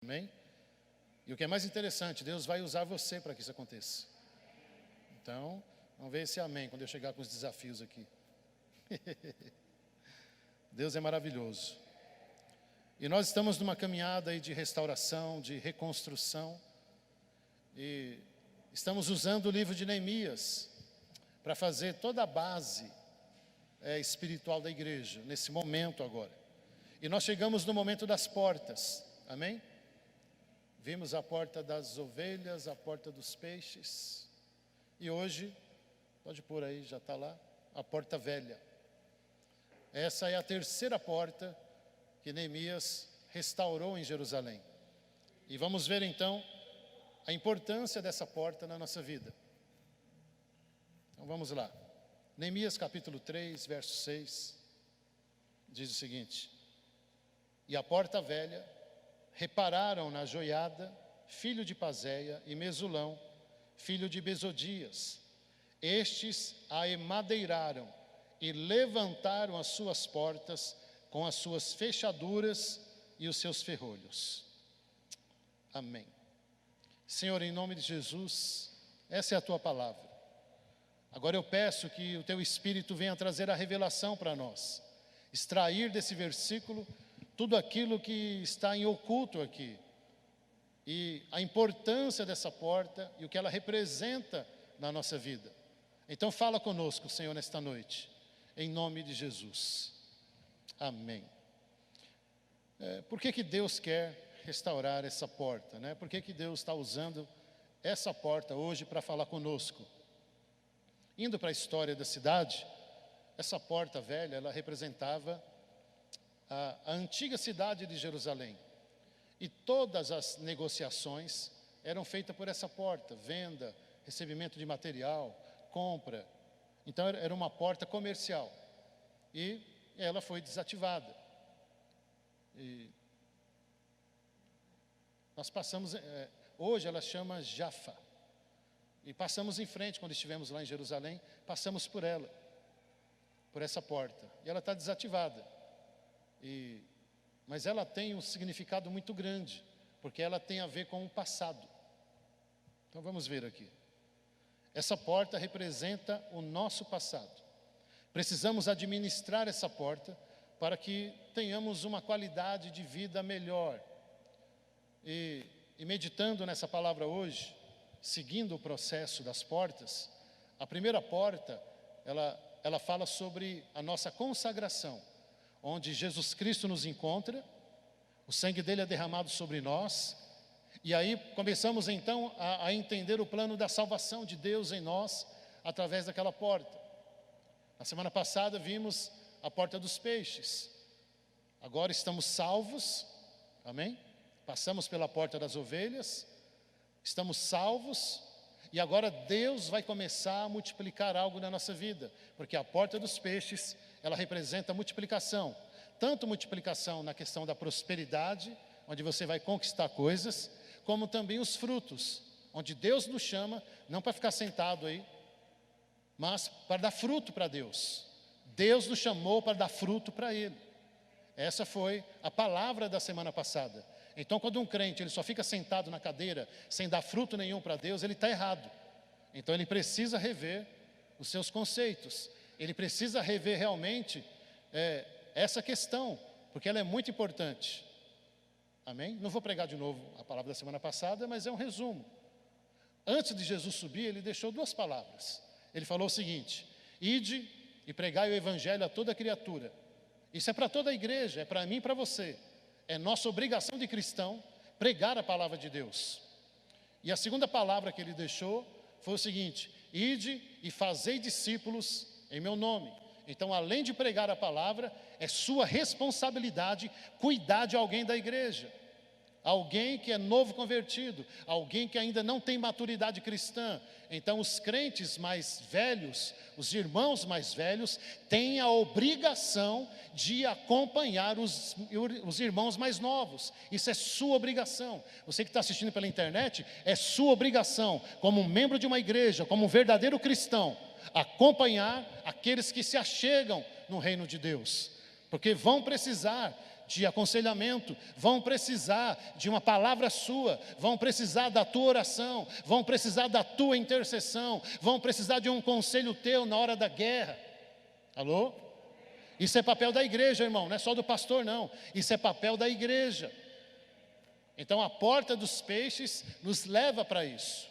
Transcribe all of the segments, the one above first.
Amém? E o que é mais interessante, Deus vai usar você para que isso aconteça. Então, vamos ver esse amém quando eu chegar com os desafios aqui. Deus é maravilhoso. E nós estamos numa caminhada aí de restauração, de reconstrução. E estamos usando o livro de Neemias para fazer toda a base espiritual da igreja, nesse momento agora. E nós chegamos no momento das portas, amém? Vimos a porta das ovelhas, a porta dos peixes. E hoje, pode pôr aí, já está lá, a porta velha. Essa é a terceira porta que Neemias restaurou em Jerusalém. E vamos ver então a importância dessa porta na nossa vida. Então vamos lá. Neemias capítulo 3, verso 6, diz o seguinte: E a porta velha repararam na Joiada, filho de Pazéia, e Mesulão, filho de Besodias. Estes a emadeiraram e levantaram as suas portas com as suas fechaduras e os seus ferrolhos. Amém. Senhor, em nome de Jesus, essa é a Tua palavra. Agora eu peço que o Teu Espírito venha trazer a revelação para nós, extrair desse versículo tudo aquilo que está em oculto aqui, e a importância dessa porta e o que ela representa na nossa vida. Então fala conosco, Senhor, nesta noite, em nome de Jesus. Amém. Por que Deus quer restaurar essa porta, né? Por que Deus está usando essa porta hoje para falar conosco? Indo para a história da cidade, essa porta velha, ela representava a antiga cidade de Jerusalém. E todas as negociações eram feitas por essa porta: venda, recebimento de material, compra. Então era uma porta comercial. E ela foi desativada. E nós passamos, hoje ela chama Jafa. E passamos em frente, quando estivemos lá em Jerusalém, passamos por ela, por essa porta. E ela está desativada. Mas ela tem um significado muito grande, porque ela tem a ver com o passado. Então vamos ver aqui. Essa porta representa o nosso passado. Precisamos administrar essa porta para que tenhamos uma qualidade de vida melhor. E meditando nessa palavra hoje, seguindo o processo das portas, a primeira porta, ela fala sobre a nossa consagração, onde Jesus Cristo nos encontra, o sangue dele é derramado sobre nós, e aí começamos então a entender o plano da salvação de Deus em nós, através daquela porta. Na semana passada vimos a porta dos peixes. Agora estamos salvos, amém? Passamos pela porta das ovelhas, estamos salvos, e agora Deus vai começar a multiplicar algo na nossa vida, porque a porta dos peixes, ela representa multiplicação, tanto multiplicação na questão da prosperidade, onde você vai conquistar coisas, como também os frutos, onde Deus nos chama, não para ficar sentado aí, mas para dar fruto para Deus. Deus nos chamou para dar fruto para Ele. Essa foi a palavra da semana passada. Então, quando um crente ele só fica sentado na cadeira, sem dar fruto nenhum para Deus, ele está errado. Então, ele precisa rever os seus conceitos. Ele precisa rever realmente essa questão, porque ela é muito importante. Amém? Não vou pregar de novo a palavra da semana passada, mas é um resumo. Antes de Jesus subir, ele deixou duas palavras. Ele falou o seguinte: ide e pregai o evangelho a toda criatura. Isso é para toda a igreja, é para mim e para você. É nossa obrigação de cristão pregar a palavra de Deus. E a segunda palavra que ele deixou foi o seguinte: ide e fazei discípulos em meu nome. Então, além de pregar a palavra, é sua responsabilidade cuidar de alguém da igreja. Alguém que é novo convertido, alguém que ainda não tem maturidade cristã. Então os crentes mais velhos, os irmãos mais velhos, têm a obrigação de acompanhar os irmãos mais novos. Isso é sua obrigação. Você que está assistindo pela internet, é sua obrigação, como um membro de uma igreja, como um verdadeiro cristão, acompanhar aqueles que se achegam no reino de Deus, porque vão precisar de aconselhamento, vão precisar de uma palavra sua, vão precisar da tua oração, vão precisar da tua intercessão, vão precisar de um conselho teu na hora da guerra. Alô? Isso é papel da igreja, irmão, não é só do pastor, não. Isso é papel da igreja. Então a porta dos peixes nos leva para isso.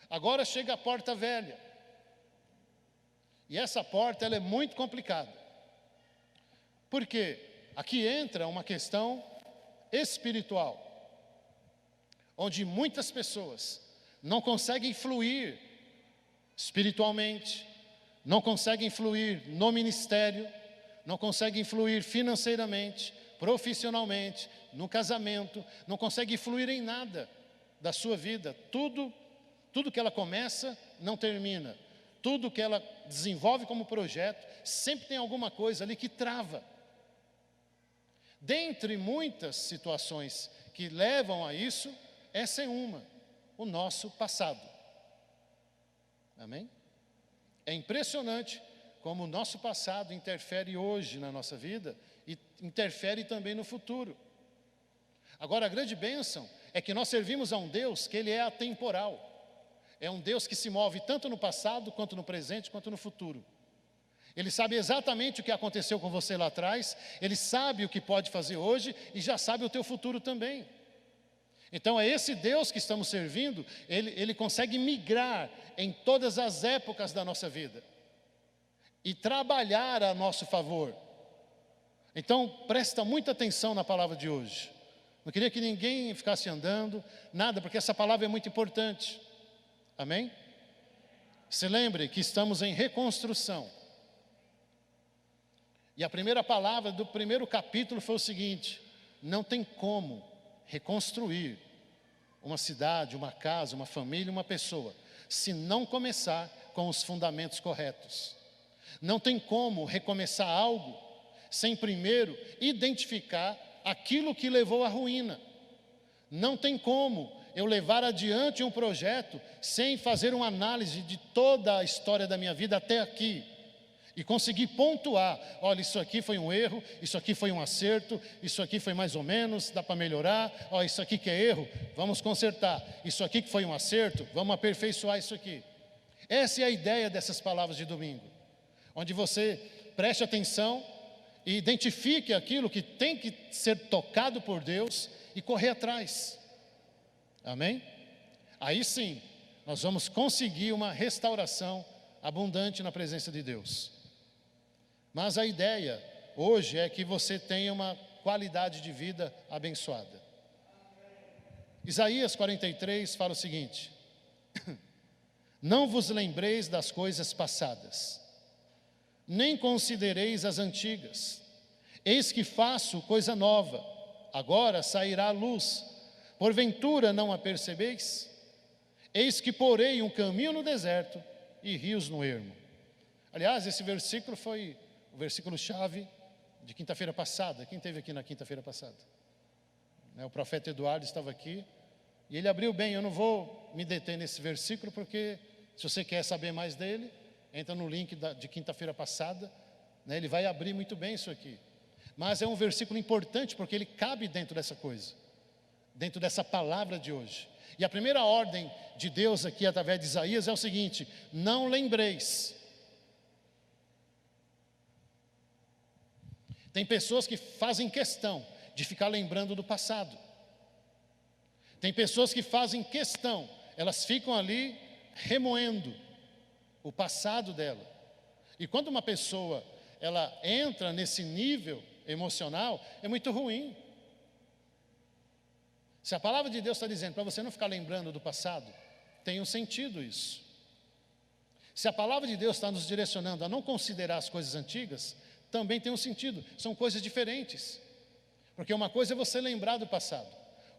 Agora chega a porta velha. E essa porta ela é muito complicada. Por quê? Aqui entra uma questão espiritual, onde muitas pessoas não conseguem fluir espiritualmente, não conseguem fluir no ministério, não conseguem fluir financeiramente, profissionalmente, no casamento, não conseguem fluir em nada da sua vida. Tudo que ela começa, não termina. Tudo que ela desenvolve como projeto, sempre tem alguma coisa ali que trava. Dentre muitas situações que levam a isso, essa é uma, o nosso passado. Amém? É impressionante como o nosso passado interfere hoje na nossa vida e interfere também no futuro. Agora, a grande bênção é que nós servimos a um Deus que Ele é atemporal. É um Deus que se move tanto no passado, quanto no presente, quanto no futuro. Ele sabe exatamente o que aconteceu com você lá atrás, Ele sabe o que pode fazer hoje e já sabe o teu futuro também. Então é esse Deus que estamos servindo, Ele consegue migrar em todas as épocas da nossa vida e trabalhar a nosso favor. Então presta muita atenção na palavra de hoje. Não queria que ninguém ficasse andando, nada, porque essa palavra é muito importante. Amém? Se lembre que estamos em reconstrução. E a primeira palavra do primeiro capítulo foi o seguinte: não tem como reconstruir uma cidade, uma casa, uma família, uma pessoa, se não começar com os fundamentos corretos. Não tem como recomeçar algo sem primeiro identificar aquilo que levou à ruína. Não tem como eu levar adiante um projeto sem fazer uma análise de toda a história da minha vida até aqui e conseguir pontuar: olha, isso aqui foi um erro, isso aqui foi um acerto, isso aqui foi mais ou menos, dá para melhorar, olha, isso aqui que é erro, vamos consertar, isso aqui que foi um acerto, vamos aperfeiçoar isso aqui. Essa é a ideia dessas palavras de domingo, onde você preste atenção e identifique aquilo que tem que ser tocado por Deus e correr atrás. Amém? Aí sim, nós vamos conseguir uma restauração abundante na presença de Deus. Mas a ideia hoje é que você tenha uma qualidade de vida abençoada. Isaías 43 fala o seguinte: não vos lembreis das coisas passadas, nem considereis as antigas. Eis que faço coisa nova, agora sairá a luz. Porventura não a percebeis? Eis que porei um caminho no deserto e rios no ermo. Aliás, esse versículo foi o versículo-chave de quinta-feira passada. Quem esteve aqui na quinta-feira passada? O profeta Eduardo estava aqui e ele abriu bem. Eu não vou me deter nesse versículo, porque se você quer saber mais dele, entra no link de quinta-feira passada, ele vai abrir muito bem isso aqui. Mas é um versículo importante porque ele cabe dentro dessa coisa, dentro dessa palavra de hoje. E a primeira ordem de Deus aqui através de Isaías é o seguinte: não lembreis. Tem pessoas que fazem questão de ficar lembrando do passado. Tem pessoas que fazem questão, elas ficam ali remoendo o passado dela. E quando uma pessoa ela entra nesse nível emocional, é muito ruim. Se a palavra de Deus está dizendo para você não ficar lembrando do passado, tem um sentido isso. Se a palavra de Deus está nos direcionando a não considerar as coisas antigas, também tem um sentido. São coisas diferentes. Porque uma coisa é você lembrar do passado,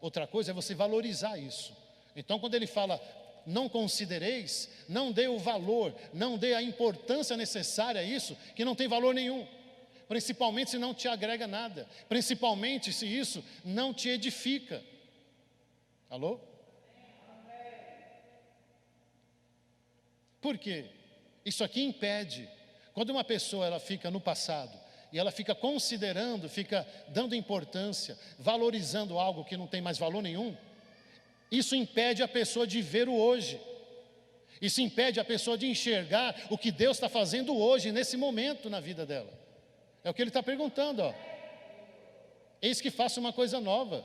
outra coisa é você valorizar isso. Então, quando ele fala não considereis, não dê o valor, não dê a importância necessária a isso, que não tem valor nenhum. Principalmente se não te agrega nada, principalmente se isso não te edifica. Alô? Por quê? Isso aqui impede. Quando uma pessoa ela fica no passado e ela fica considerando, fica dando importância, valorizando algo que não tem mais valor nenhum, isso impede a pessoa de ver o hoje. Isso impede a pessoa de enxergar o que Deus está fazendo hoje, nesse momento na vida dela. É o que ele está perguntando, ó. Eis que faço uma coisa nova.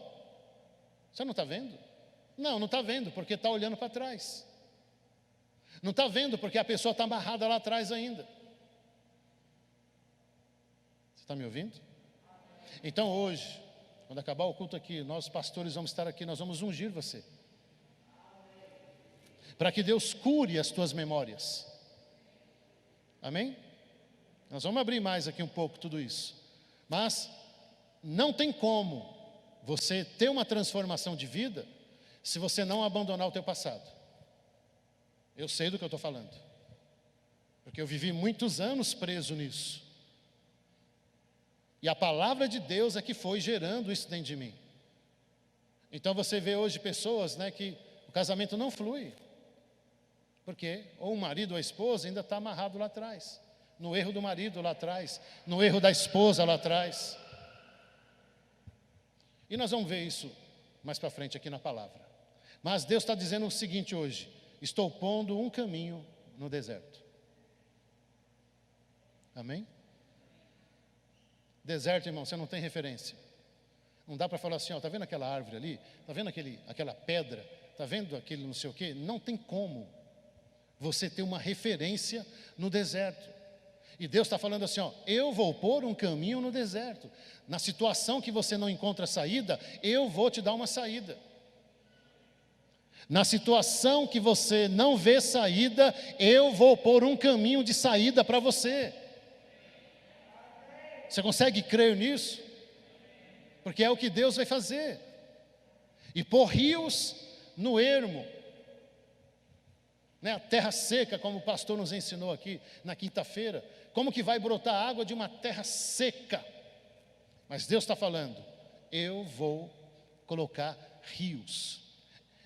Você não está vendo? Não está vendo, porque está olhando para trás. Não está vendo, porque a pessoa está amarrada lá atrás ainda. Você está me ouvindo? Então hoje, quando acabar o culto aqui, nós pastores vamos estar aqui, nós vamos ungir você, para que Deus cure as tuas memórias. Amém? Nós vamos abrir mais aqui um pouco tudo isso. Mas não tem como você ter uma transformação de vida se você não abandonar o teu passado. Eu sei do que eu estou falando, porque eu vivi muitos anos preso nisso. E a palavra de Deus é que foi gerando isso dentro de mim. Então você vê hoje pessoas, né, que o casamento não flui. Porque ou o marido ou a esposa ainda está amarrado lá atrás, no erro do marido lá atrás, no erro da esposa lá atrás. E nós vamos ver isso mais para frente aqui na palavra. Mas Deus está dizendo o seguinte hoje: estou pondo um caminho no deserto. Amém? Deserto, irmão, você não tem referência. Não dá para falar assim, ó, tá vendo aquela árvore ali? Tá vendo aquela pedra? Tá vendo aquele não sei o quê? Não tem como você ter uma referência no deserto. E Deus está falando assim, ó, eu vou pôr um caminho no deserto. Na situação que você não encontra saída, eu vou te dar uma saída. Na situação que você não vê saída, eu vou pôr um caminho de saída para você. Você consegue crer nisso? Porque é o que Deus vai fazer. E pôr rios no ermo, né? A terra seca, como o pastor nos ensinou aqui na quinta-feira. Como que vai brotar água de uma terra seca? Mas Deus está falando, eu vou colocar rios.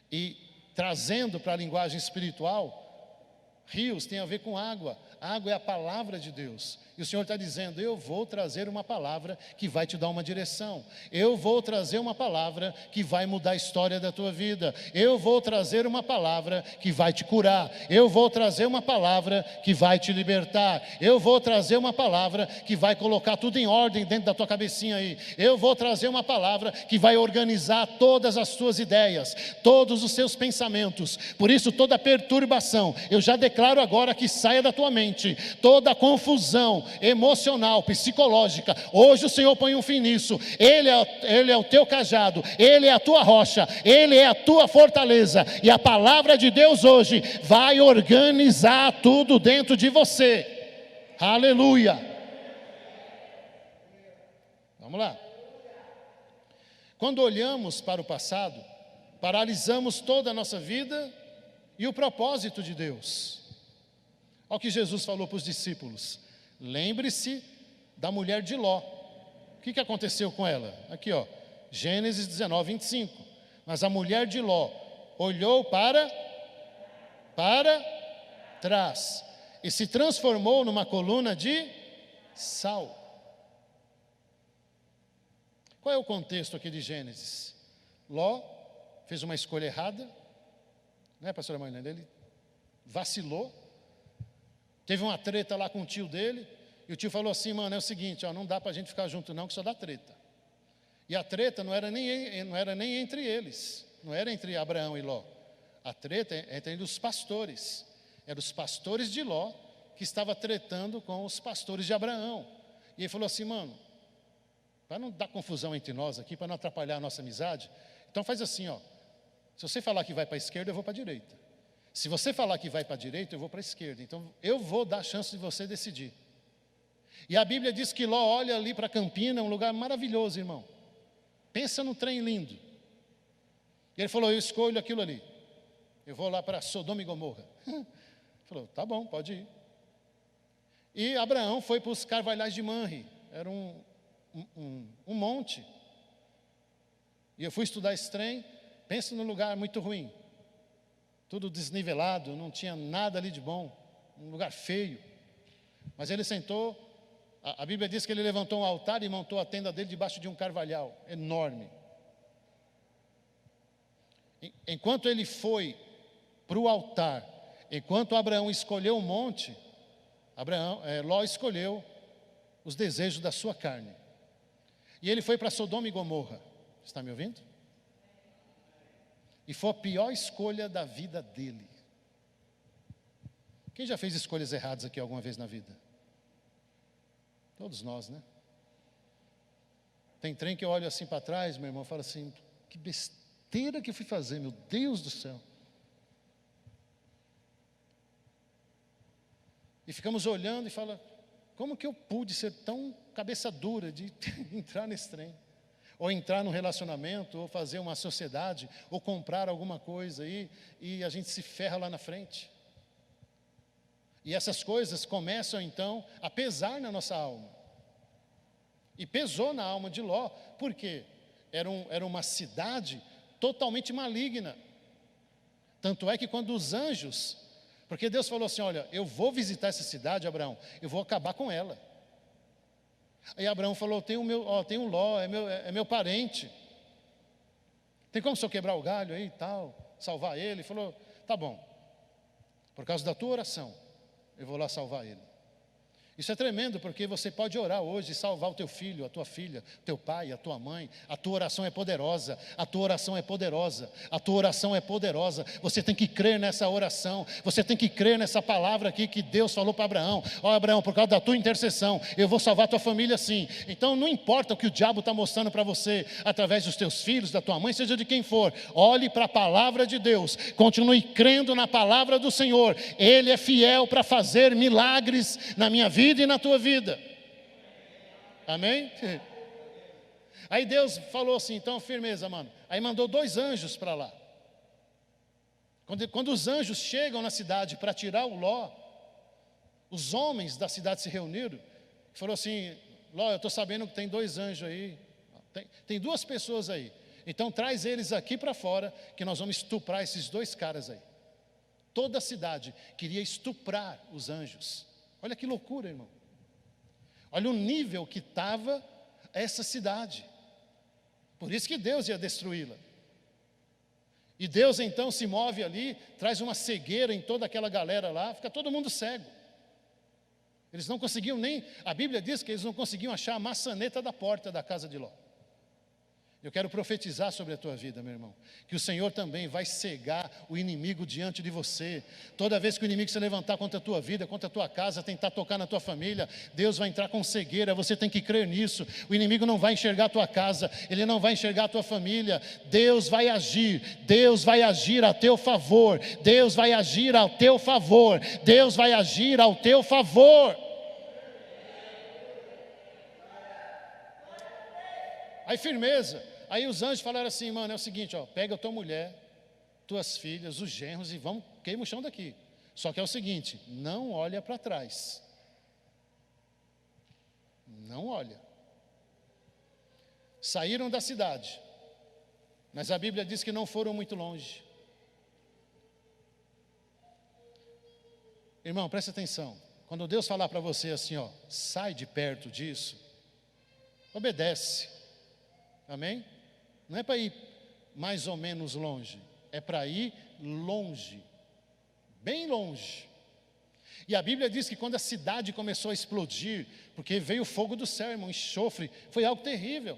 E trazendo para a linguagem espiritual, rios tem a ver com água. Água é a palavra de Deus. E o Senhor está dizendo, eu vou trazer uma palavra que vai te dar uma direção. Eu vou trazer uma palavra que vai mudar a história da tua vida. Eu vou trazer uma palavra que vai te curar. Eu vou trazer uma palavra que vai te libertar. Eu vou trazer uma palavra que vai colocar tudo em ordem dentro da tua cabecinha aí. Eu vou trazer uma palavra que vai organizar todas as tuas ideias, todos os seus pensamentos. Por isso toda perturbação, eu já declaro agora que saia da tua mente. Toda confusão emocional, psicológica, hoje o Senhor põe um fim nisso. Ele é o teu cajado, Ele é a tua rocha, Ele é a tua fortaleza. E a palavra de Deus hoje vai organizar tudo dentro de você. Aleluia. Vamos lá. Quando olhamos para o passado, paralisamos toda a nossa vida e o propósito de Deus. Olha o que Jesus falou para os discípulos. Lembre-se da mulher de Ló. O que aconteceu com ela? Aqui, ó, Gênesis 19, 25. Mas a mulher de Ló olhou para trás e se transformou numa coluna de sal. Qual é o contexto aqui de Gênesis? Ló fez uma escolha errada, né, pastora Marlene? Ele vacilou. Teve uma treta lá com o tio dele, e o tio falou assim, mano, é o seguinte, ó, não dá para a gente ficar junto não, que só dá treta. E a treta não era nem entre eles, não era entre Abraão e Ló. A treta é entre os pastores. Eram os pastores de Ló que estavam tretando com os pastores de Abraão. E ele falou assim, mano, para não dar confusão entre nós aqui, para não atrapalhar a nossa amizade, então faz assim, ó, se você falar que vai para a esquerda, eu vou para a direita. Se você falar que vai para a direita, eu vou para a esquerda. Então, eu vou dar a chance de você decidir. E a Bíblia diz que Ló olha ali para Campina, um lugar maravilhoso, irmão. Pensa num trem lindo. E ele falou, eu escolho aquilo ali. Eu vou lá para Sodoma e Gomorra. Falou, tá bom, pode ir. E Abraão foi para os carvalhais de Manre. Era um monte. E eu fui estudar esse trem. Pensa num lugar muito ruim. Tudo desnivelado, não tinha nada ali de bom, um lugar feio. Mas ele sentou A Bíblia diz que ele levantou um altar e montou a tenda dele debaixo de um carvalhal enorme. Enquanto ele foi para o altar, enquanto Abraão escolheu o monte, Ló escolheu os desejos da sua carne. E ele foi para Sodoma e Gomorra. Está me ouvindo? E foi a pior escolha da vida dele. Quem já fez escolhas erradas aqui alguma vez na vida? Todos nós, né? Tem trem que eu olho assim para trás, meu irmão, e falo assim, que besteira que eu fui fazer, meu Deus do céu. E ficamos olhando e fala, como que eu pude ser tão cabeça dura de entrar nesse trem? Ou entrar num relacionamento, ou fazer uma sociedade, ou comprar alguma coisa aí, e a gente se ferra lá na frente. E essas coisas começam então a pesar na nossa alma. E pesou na alma de Ló, por quê? Era uma cidade totalmente maligna. Tanto é que quando os anjos, porque Deus falou assim, olha, eu vou visitar essa cidade, Abraão, eu vou acabar com ela. Aí Abraão falou, tem um Ló, é meu parente. Tem como o senhor quebrar o galho aí e tal, salvar ele? Ele falou, tá bom, por causa da tua oração, eu vou lá salvar ele. Isso é tremendo, porque você pode orar hoje e salvar o teu filho, a tua filha, teu pai, a tua mãe. A tua oração é poderosa, a tua oração é poderosa, a tua oração é poderosa. Você tem que crer nessa oração, você tem que crer nessa palavra aqui que Deus falou para Abraão. Ó Abraão, por causa da tua intercessão, eu vou salvar a tua família sim. Então não importa o que o diabo está mostrando para você, através dos teus filhos, da tua mãe, seja de quem for. Olhe para a palavra de Deus, continue crendo na palavra do Senhor. Ele é fiel para fazer milagres na minha vida e na tua vida. Amém? Aí Deus falou assim, então firmeza, mano. Aí mandou 2 anjos para lá. Quando os anjos chegam na cidade para tirar o Ló, os homens da cidade se reuniram e falou assim, Ló, eu estou sabendo que tem 2 anjos aí, tem 2 pessoas aí, então traz eles aqui para fora, que nós vamos estuprar esses 2 caras aí. Toda a cidade queria estuprar os anjos. Olha que loucura, irmão. Olha o nível que estava essa cidade. Por isso que Deus ia destruí-la. E Deus então se move ali, traz uma cegueira em toda aquela galera lá, fica todo mundo cego. Eles não conseguiam nem, a Bíblia diz que eles não conseguiam achar a maçaneta da porta da casa de Ló. Eu quero profetizar sobre a tua vida, meu irmão, que o Senhor também vai cegar o inimigo diante de você. Toda vez que o inimigo se levantar contra a tua vida, contra a tua casa, tentar tocar na tua família, Deus vai entrar com cegueira, você tem que crer nisso. O inimigo não vai enxergar a tua casa, ele não vai enxergar a tua família. Deus vai agir a teu favor, Deus vai agir ao teu favor, Deus vai agir ao teu favor. Aí firmeza. Aí os anjos falaram assim, mano, é o seguinte, ó, pega a tua mulher, tuas filhas, os genros e vamos, queima o chão daqui. Só que é o seguinte, não olha para trás. Não olha. Saíram da cidade, mas a Bíblia diz que não foram muito longe. Irmão, presta atenção. Quando Deus falar para você assim, ó, sai de perto disso, obedece. Amém? Não é para ir mais ou menos longe, é para ir longe, bem longe. E a Bíblia diz que quando a cidade começou a explodir, porque veio o fogo do céu, irmão, enxofre, foi algo terrível.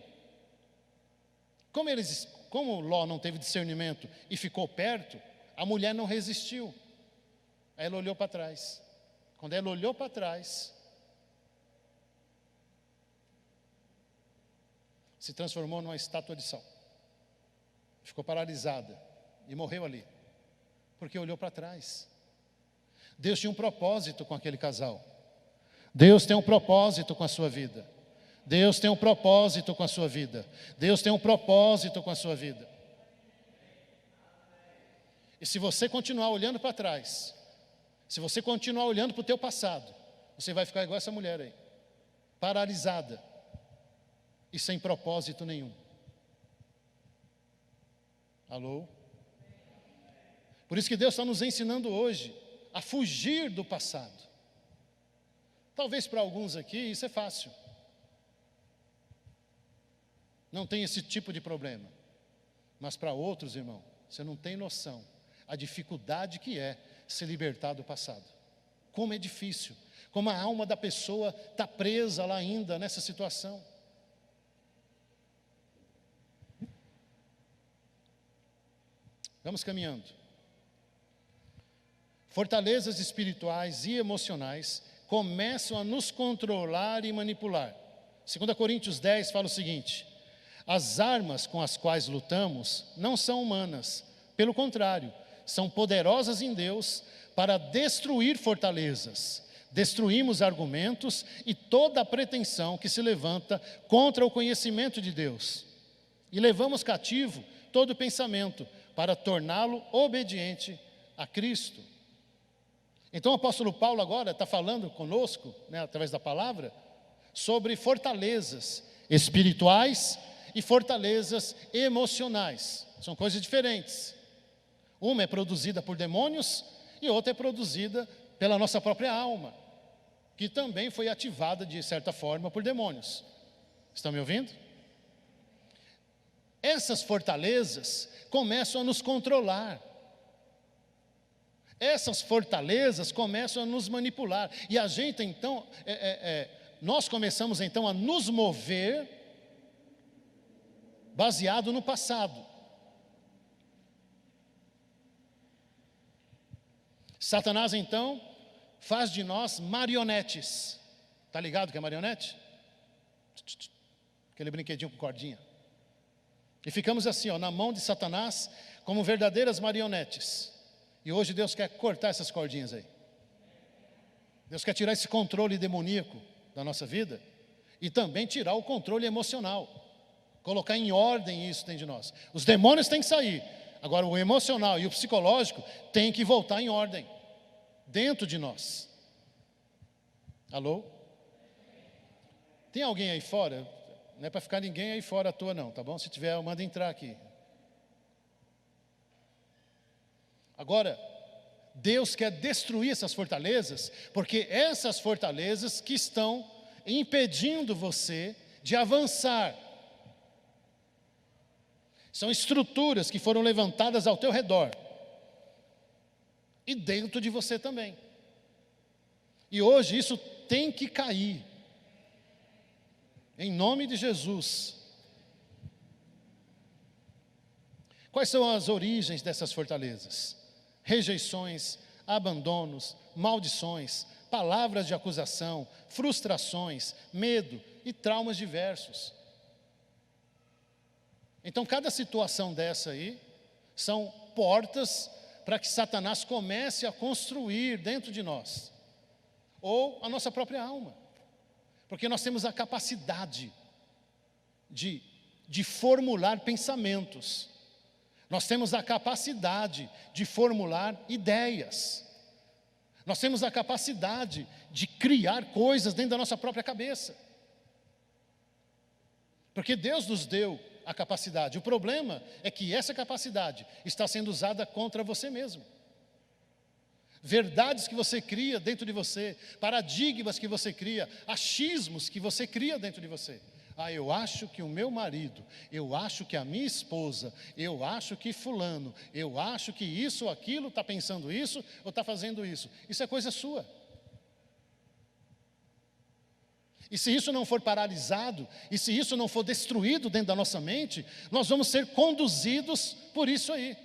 Como Ló não teve discernimento e ficou perto, a mulher não resistiu. Aí ela olhou para trás. Quando ela olhou para trás, se transformou numa estátua de sal. Ficou paralisada e morreu ali, porque olhou para trás. Deus tinha um propósito com aquele casal. Deus tem um propósito com a sua vida. Deus tem um propósito com a sua vida. Deus tem um propósito com a sua vida. E se você continuar olhando para trás, se você continuar olhando para o teu passado, você vai ficar igual essa mulher aí, paralisada e sem propósito nenhum. Alô? Por isso que Deus está nos ensinando hoje a fugir do passado. Talvez para alguns aqui isso é fácil. Não tem esse tipo de problema. Mas para outros, irmão, você não tem noção a dificuldade que é se libertar do passado. Como é difícil. Como a alma da pessoa está presa lá ainda nessa situação. Vamos caminhando. Fortalezas espirituais e emocionais começam a nos controlar e manipular. 2 Coríntios 10 fala o seguinte: as armas com as quais lutamos não são humanas, pelo contrário, são poderosas em Deus para destruir fortalezas. Destruímos argumentos e toda a pretensão que se levanta contra o conhecimento de Deus. E levamos cativo todo pensamento para torná-lo obediente a Cristo. Então o apóstolo Paulo agora está falando conosco, através da palavra, sobre fortalezas espirituais e fortalezas emocionais. São coisas diferentes. Uma é produzida por demônios e outra é produzida pela nossa própria alma, que também foi ativada de certa forma por demônios. Estão me ouvindo? Essas fortalezas começam a nos controlar. Essas fortalezas começam a nos manipular. E a gente então, nós começamos então a nos mover baseado no passado. Satanás então faz de nós marionetes. Está ligado que é marionete? Aquele brinquedinho com cordinha. E ficamos assim, na mão de Satanás, como verdadeiras marionetes. E hoje Deus quer cortar essas cordinhas aí. Deus quer tirar esse controle demoníaco da nossa vida e também tirar o controle emocional. Colocar em ordem isso dentro de nós. Os demônios têm que sair. Agora o emocional e o psicológico têm que voltar em ordem dentro de nós. Alô? Tem alguém aí fora? Não é para ficar ninguém aí fora à toa não, tá bom? Se tiver, manda entrar aqui. Agora, Deus quer destruir essas fortalezas, porque essas fortalezas que estão impedindo você de avançar. São estruturas que foram levantadas ao teu redor. E dentro de você também. E hoje isso tem que cair. Em nome de Jesus. Quais são as origens dessas fortalezas? Rejeições, abandonos, maldições, palavras de acusação, frustrações, medo e traumas diversos. Então, cada situação dessa aí são portas para que Satanás comece a construir dentro de nós, ou a nossa própria alma, porque nós temos a capacidade de formular pensamentos, nós temos a capacidade de formular ideias, nós temos a capacidade de criar coisas dentro da nossa própria cabeça, porque Deus nos deu a capacidade. O problema é que essa capacidade está sendo usada contra você mesmo. Verdades que você cria dentro de você, paradigmas que você cria, achismos que você cria dentro de você. Eu acho que o meu marido, eu acho que a minha esposa, eu acho que fulano, eu acho que isso ou aquilo está pensando isso ou está fazendo isso. Isso é coisa sua. E se isso não for paralisado, e se isso não for destruído dentro da nossa mente, nós vamos ser conduzidos por isso aí.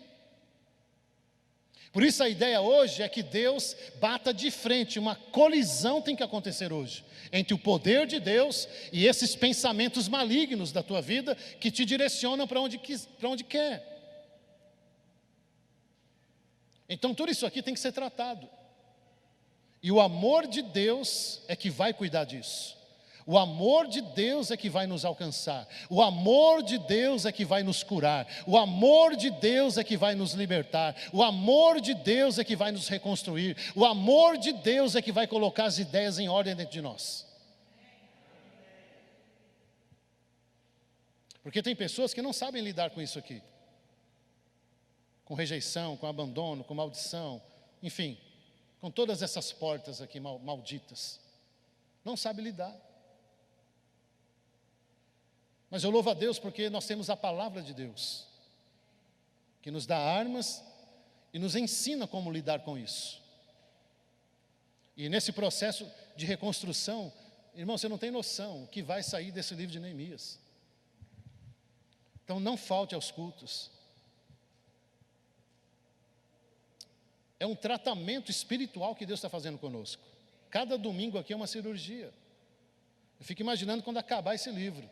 Por isso a ideia hoje é que Deus bata de frente, uma colisão tem que acontecer hoje, entre o poder de Deus e esses pensamentos malignos da tua vida, que te direcionam para onde quer. Então tudo isso aqui tem que ser tratado. E o amor de Deus é que vai cuidar disso. O amor de Deus é que vai nos alcançar. O amor de Deus é que vai nos curar. O amor de Deus é que vai nos libertar. O amor de Deus é que vai nos reconstruir. O amor de Deus é que vai colocar as ideias em ordem dentro de nós. Porque tem pessoas que não sabem lidar com isso aqui. Com rejeição, com abandono, com maldição, enfim, com todas essas portas aqui malditas. não sabe lidar. Mas eu louvo a Deus porque nós temos a palavra de Deus, que nos dá armas e nos ensina como lidar com isso. E nesse processo de reconstrução, irmão, você não tem noção o que vai sair desse livro de Neemias. Então não falte aos cultos. É um tratamento espiritual que Deus está fazendo conosco. Cada domingo aqui é uma cirurgia. Eu fico imaginando quando acabar esse livro,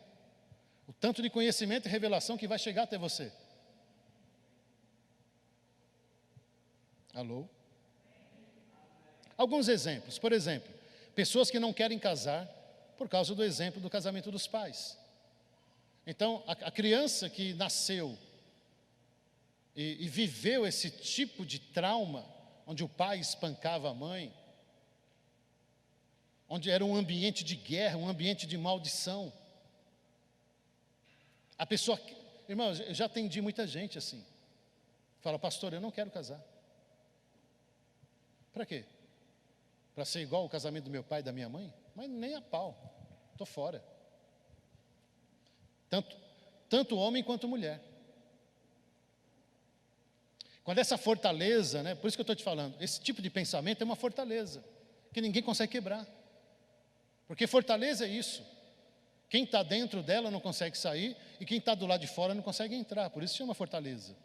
o tanto de conhecimento e revelação que vai chegar até você. Alô? Alguns exemplos. Por exemplo, pessoas que não querem casar por causa do exemplo do casamento dos pais. Então, a criança que nasceu e viveu esse tipo de trauma, onde o pai espancava a mãe, onde era um ambiente de guerra, um ambiente de maldição. A pessoa, irmão, eu já atendi muita gente assim. Fala, pastor, eu não quero casar. Para quê? Para ser igual ao casamento do meu pai e da minha mãe? Mas nem a pau, estou fora. Tanto homem quanto mulher. Quando essa fortaleza, né, por isso que eu estou te falando, esse tipo de pensamento é uma fortaleza, que ninguém consegue quebrar. Porque fortaleza é isso. Quem está dentro dela não consegue sair, e quem está do lado de fora não consegue entrar, por isso chama fortaleza.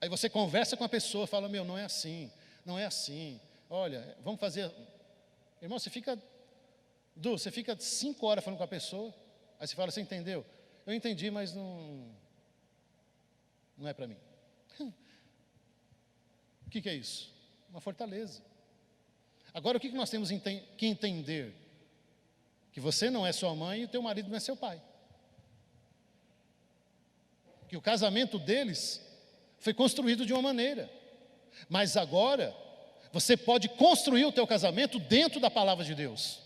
Aí você conversa com a pessoa, fala, meu, não é assim, não é assim. Olha, vamos fazer... Irmão, você fica 5 horas falando com a pessoa, aí você fala, você entendeu? Eu entendi, mas não é para mim. O que é isso? Uma fortaleza. Agora, o que nós temos que entender? Que você não é sua mãe e o teu marido não é seu pai. Que o casamento deles foi construído de uma maneira. Mas agora, você pode construir o teu casamento dentro da palavra de Deus.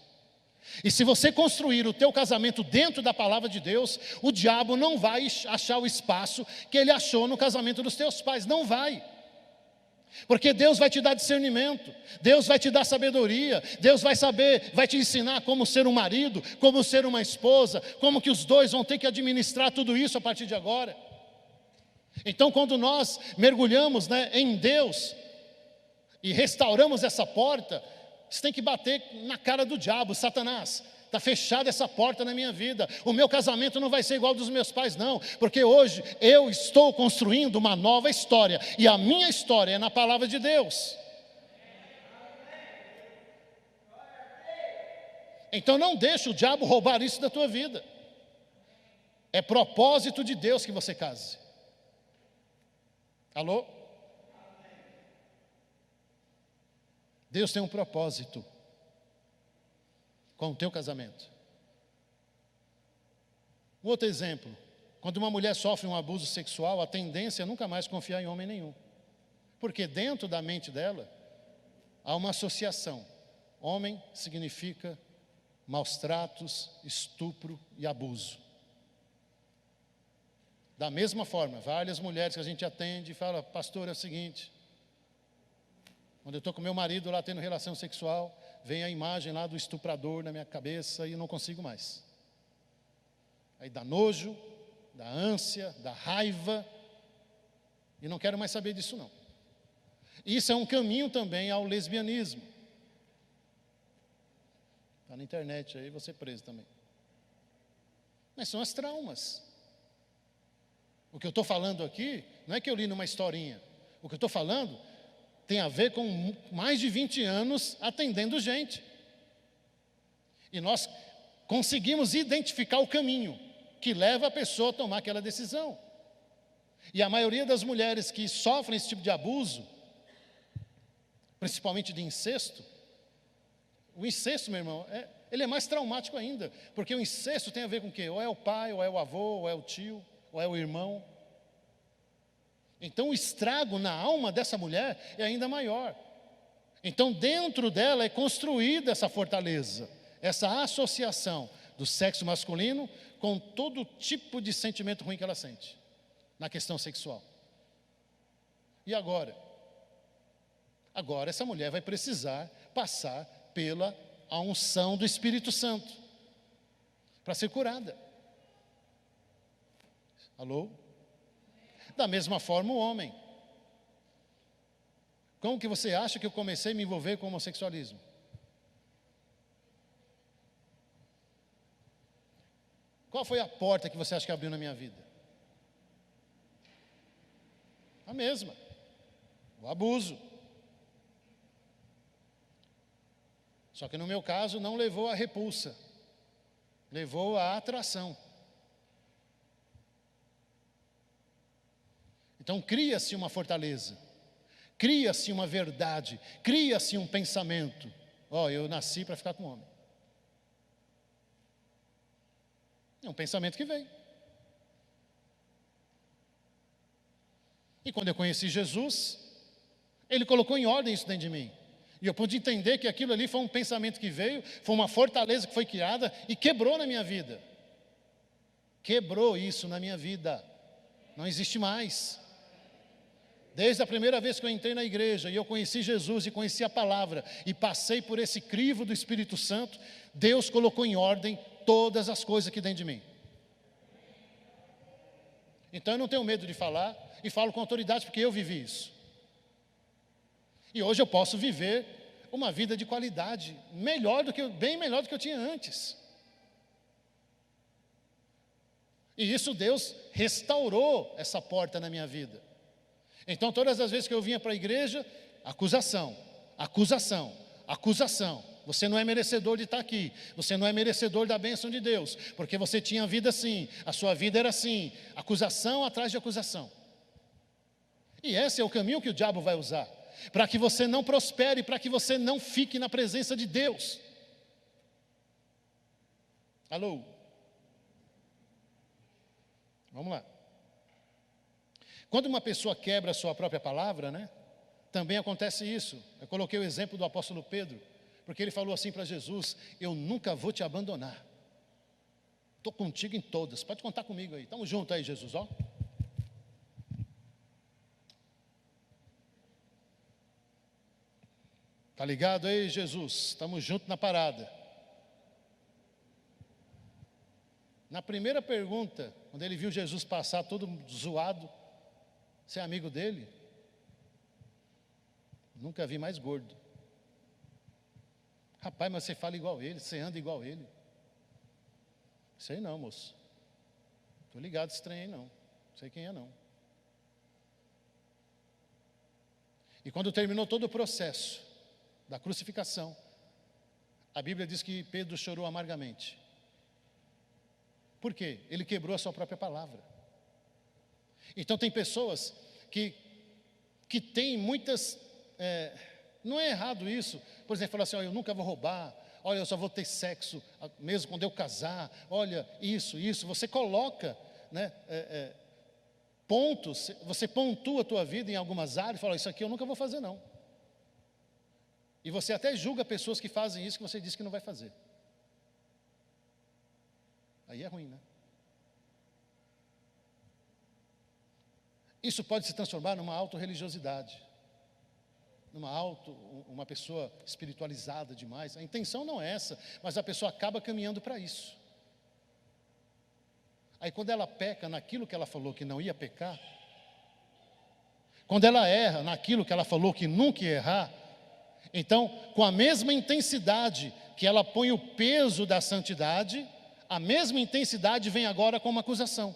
E se você construir o teu casamento dentro da palavra de Deus, o diabo não vai achar o espaço que ele achou no casamento dos teus pais. Não vai. Porque Deus vai te dar discernimento, Deus vai te dar sabedoria, Deus vai te ensinar como ser um marido, como ser uma esposa, como que os dois vão ter que administrar tudo isso a partir de agora. Então, quando nós mergulhamos, né, em Deus e restauramos essa porta, você tem que bater na cara do diabo, Satanás. Está fechada essa porta na minha vida. O meu casamento não vai ser igual ao dos meus pais, não. Porque hoje eu estou construindo uma nova história. E a minha história é na palavra de Deus. Então não deixe o diabo roubar isso da tua vida. É propósito de Deus que você case. Alô? Deus tem um propósito com o teu casamento. Um outro exemplo, quando uma mulher sofre um abuso sexual, a tendência é nunca mais confiar em homem nenhum. Porque dentro da mente dela, há uma associação. Homem significa maus tratos, estupro e abuso. Da mesma forma, várias mulheres que a gente atende e fala, pastor, é o seguinte, quando eu estou com meu marido lá tendo relação sexual, vem a imagem lá do estuprador na minha cabeça e eu não consigo mais. Aí dá nojo, dá ânsia, dá raiva, e não quero mais saber disso não. Isso é um caminho também ao lesbianismo. Está na internet aí, você preso também. Mas são as traumas. O que eu estou falando aqui, não é que eu li numa historinha. O que eu estou falando tem a ver com mais de 20 anos atendendo gente. E nós conseguimos identificar o caminho que leva a pessoa a tomar aquela decisão. E a maioria das mulheres que sofrem esse tipo de abuso, principalmente de incesto, o incesto, meu irmão, ele é mais traumático ainda, porque o incesto tem a ver com o quê? Ou é o pai, ou é o avô, ou é o tio, ou é o irmão. Então o estrago na alma dessa mulher é ainda maior. Então dentro dela é construída essa fortaleza, essa associação do sexo masculino com todo tipo de sentimento ruim que ela sente na questão sexual. E agora? Agora essa mulher vai precisar passar pela a unção do Espírito Santo para ser curada. Alô? Da mesma forma o homem. Como que você acha que eu comecei a me envolver com o homossexualismo? Qual foi a porta que você acha que abriu na minha vida? A mesma. O abuso. Só que no meu caso não levou à repulsa. Levou à atração. Então cria-se uma fortaleza. Cria-se uma verdade. Cria-se um pensamento. Eu nasci para ficar com homem. É um pensamento que vem. E quando eu conheci Jesus, Ele colocou em ordem isso dentro de mim. E eu pude entender que aquilo ali foi um pensamento que veio, foi uma fortaleza que foi criada e quebrou na minha vida. Quebrou isso na minha vida. Não existe mais. Desde a primeira vez que eu entrei na igreja e eu conheci Jesus e conheci a palavra e passei por esse crivo do Espírito Santo, Deus colocou em ordem todas as coisas aqui dentro de mim. Então eu não tenho medo de falar e falo com autoridade porque eu vivi isso. E hoje eu posso viver uma vida de qualidade, bem melhor do que eu tinha antes. E isso Deus restaurou essa porta na minha vida. Então todas as vezes que eu vinha para a igreja, acusação, acusação, acusação. Você não é merecedor de estar aqui. Você não é merecedor da bênção de Deus. Porque você tinha vida assim. A sua vida era assim. Acusação atrás de acusação. E esse é o caminho que o diabo vai usar. Para que você não prospere. Para que você não fique na presença de Deus. Alô? Vamos lá. Quando uma pessoa quebra a sua própria palavra, né? Também acontece isso. Eu coloquei o exemplo do apóstolo Pedro. Porque ele falou assim para Jesus: eu nunca vou te abandonar. Estou contigo em todas. Pode contar comigo aí. Estamos juntos aí, Jesus, ó. Tá ligado aí, Jesus? Estamos juntos na parada. Na primeira pergunta, quando ele viu Jesus passar todo zoado, você é amigo dele? Nunca vi mais gordo. Rapaz, mas você fala igual ele, você anda igual ele. Sei não, moço. Estou ligado esse trem aí não. Não sei quem é não. E quando terminou todo o processo da crucificação, a Bíblia diz que Pedro chorou amargamente. Por quê? Ele quebrou a sua própria palavra. Então tem pessoas que têm muitas... não é errado isso. Por exemplo, falar assim: eu nunca vou roubar. Olha, eu só vou ter sexo mesmo quando eu casar. Olha, isso. Você coloca, né, pontos. Você pontua a tua vida em algumas áreas e fala: isso aqui eu nunca vou fazer não. E você até julga pessoas que fazem isso que você disse que não vai fazer. Aí é ruim, né? Isso pode se transformar numa autorreligiosidade. Uma pessoa espiritualizada demais. A intenção não é essa, mas a pessoa acaba caminhando para isso. Aí quando ela peca naquilo que ela falou que não ia pecar, quando ela erra naquilo que ela falou que nunca ia errar, então com a mesma intensidade que ela põe o peso da santidade, a mesma intensidade vem agora com uma acusação.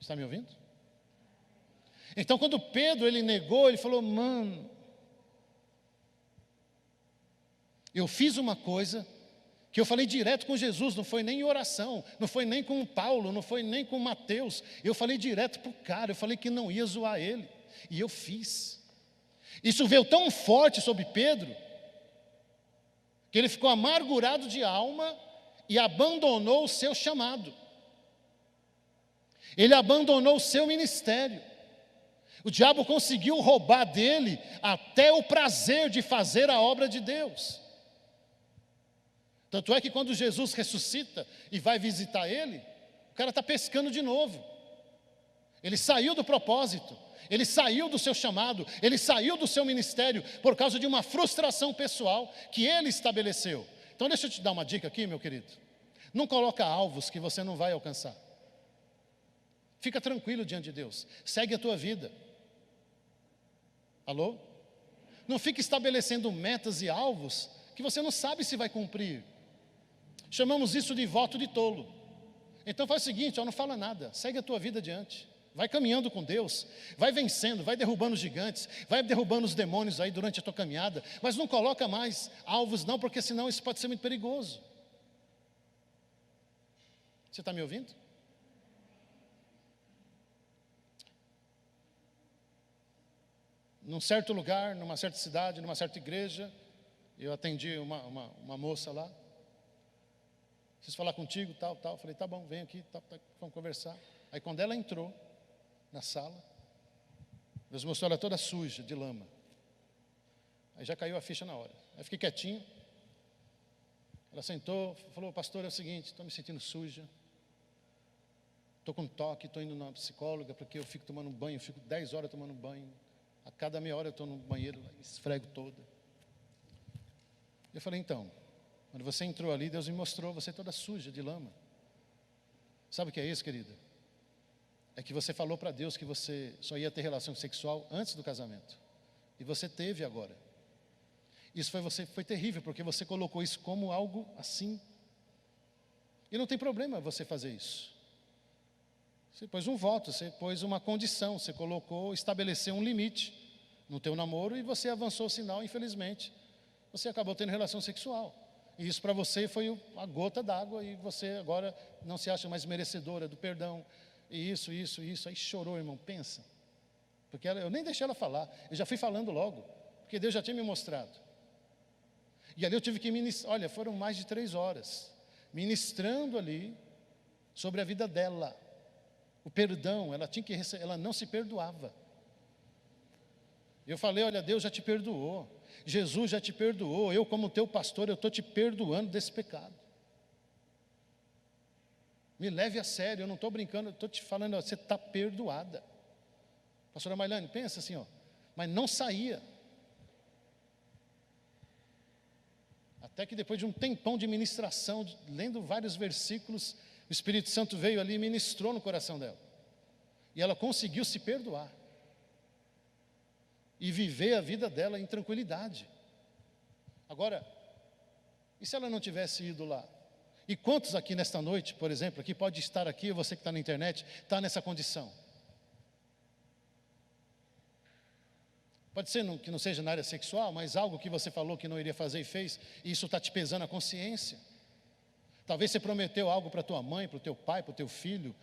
Está me ouvindo? Então quando Pedro ele negou, ele falou: mano, eu fiz uma coisa que eu falei direto com Jesus, não foi nem em oração, não foi nem com Paulo, não foi nem com Mateus, eu falei direto para o cara, eu falei que não ia zoar ele, e eu fiz. Isso veio tão forte sobre Pedro, que ele ficou amargurado de alma e abandonou o seu chamado. Ele abandonou o seu ministério. O diabo conseguiu roubar dele até o prazer de fazer a obra de Deus. Tanto é que quando Jesus ressuscita e vai visitar ele, o cara está pescando de novo. Ele saiu do propósito, ele saiu do seu chamado, ele saiu do seu ministério por causa de uma frustração pessoal que ele estabeleceu. Então deixa eu te dar uma dica aqui, meu querido. Não coloca alvos que você não vai alcançar. Fica tranquilo diante de Deus. Segue a tua vida. Alô? Não fique estabelecendo metas e alvos que você não sabe se vai cumprir. Chamamos isso de voto de tolo. Então faz o seguinte, ó, não fala nada. Segue a tua vida adiante. Vai caminhando com Deus. Vai vencendo, vai derrubando os gigantes. Vai derrubando os demônios aí durante a tua caminhada. Mas não coloca mais alvos não, porque senão isso pode ser muito perigoso. Você está me ouvindo? Num certo lugar, numa certa cidade, numa certa igreja, eu atendi uma moça lá. Preciso falar contigo, tal. Falei, tá bom, vem aqui, vamos conversar. Aí quando ela entrou na sala, Deus mostrou ela toda suja, de lama. Aí já caiu a ficha na hora. Aí fiquei quietinho. Ela sentou, falou, pastor, é o seguinte, estou me sentindo suja. Estou com toque, estou indo na psicóloga, porque eu fico tomando banho, eu fico 10 horas tomando banho. A cada meia hora eu estou no banheiro, esfrego toda. Eu falei, então, quando você entrou ali, Deus me mostrou você toda suja de lama. Sabe o que é isso, querida? É que você falou para Deus que você só ia ter relação sexual antes do casamento. E você teve agora. Isso foi terrível, porque você colocou isso como algo assim. E não tem problema você fazer isso. Você pôs um voto, você pôs uma condição, você estabeleceu um limite no teu namoro e você avançou o sinal, infelizmente. Você acabou tendo relação sexual. E isso para você foi a gota d'água e você agora não se acha mais merecedora do perdão. E isso. Aí chorou, irmão, pensa. Porque eu nem deixei ela falar, eu já fui falando logo, porque Deus já tinha me mostrado. E ali eu tive que ministrar, olha, foram mais de 3 horas, ministrando ali sobre a vida dela. O perdão, ela não se perdoava. Eu falei, olha, Deus já te perdoou, Jesus já te perdoou, eu como teu pastor, eu estou te perdoando desse pecado. Me leve a sério, eu não estou brincando, eu estou te falando, ó, você está perdoada. Pastora Mailane, pensa assim, ó, mas não saía. Até que depois de um tempão de ministração, lendo vários versículos, o Espírito Santo veio ali e ministrou no coração dela. E ela conseguiu se perdoar. E viver a vida dela em tranquilidade. Agora, e se ela não tivesse ido lá? E quantos aqui nesta noite, por exemplo, aqui pode estar aqui, você que está na internet, está nessa condição? Pode ser que não seja na área sexual, mas algo que você falou que não iria fazer e fez, e isso está te pesando a consciência. Talvez você prometeu algo para tua mãe, para o teu pai, para o teu filho,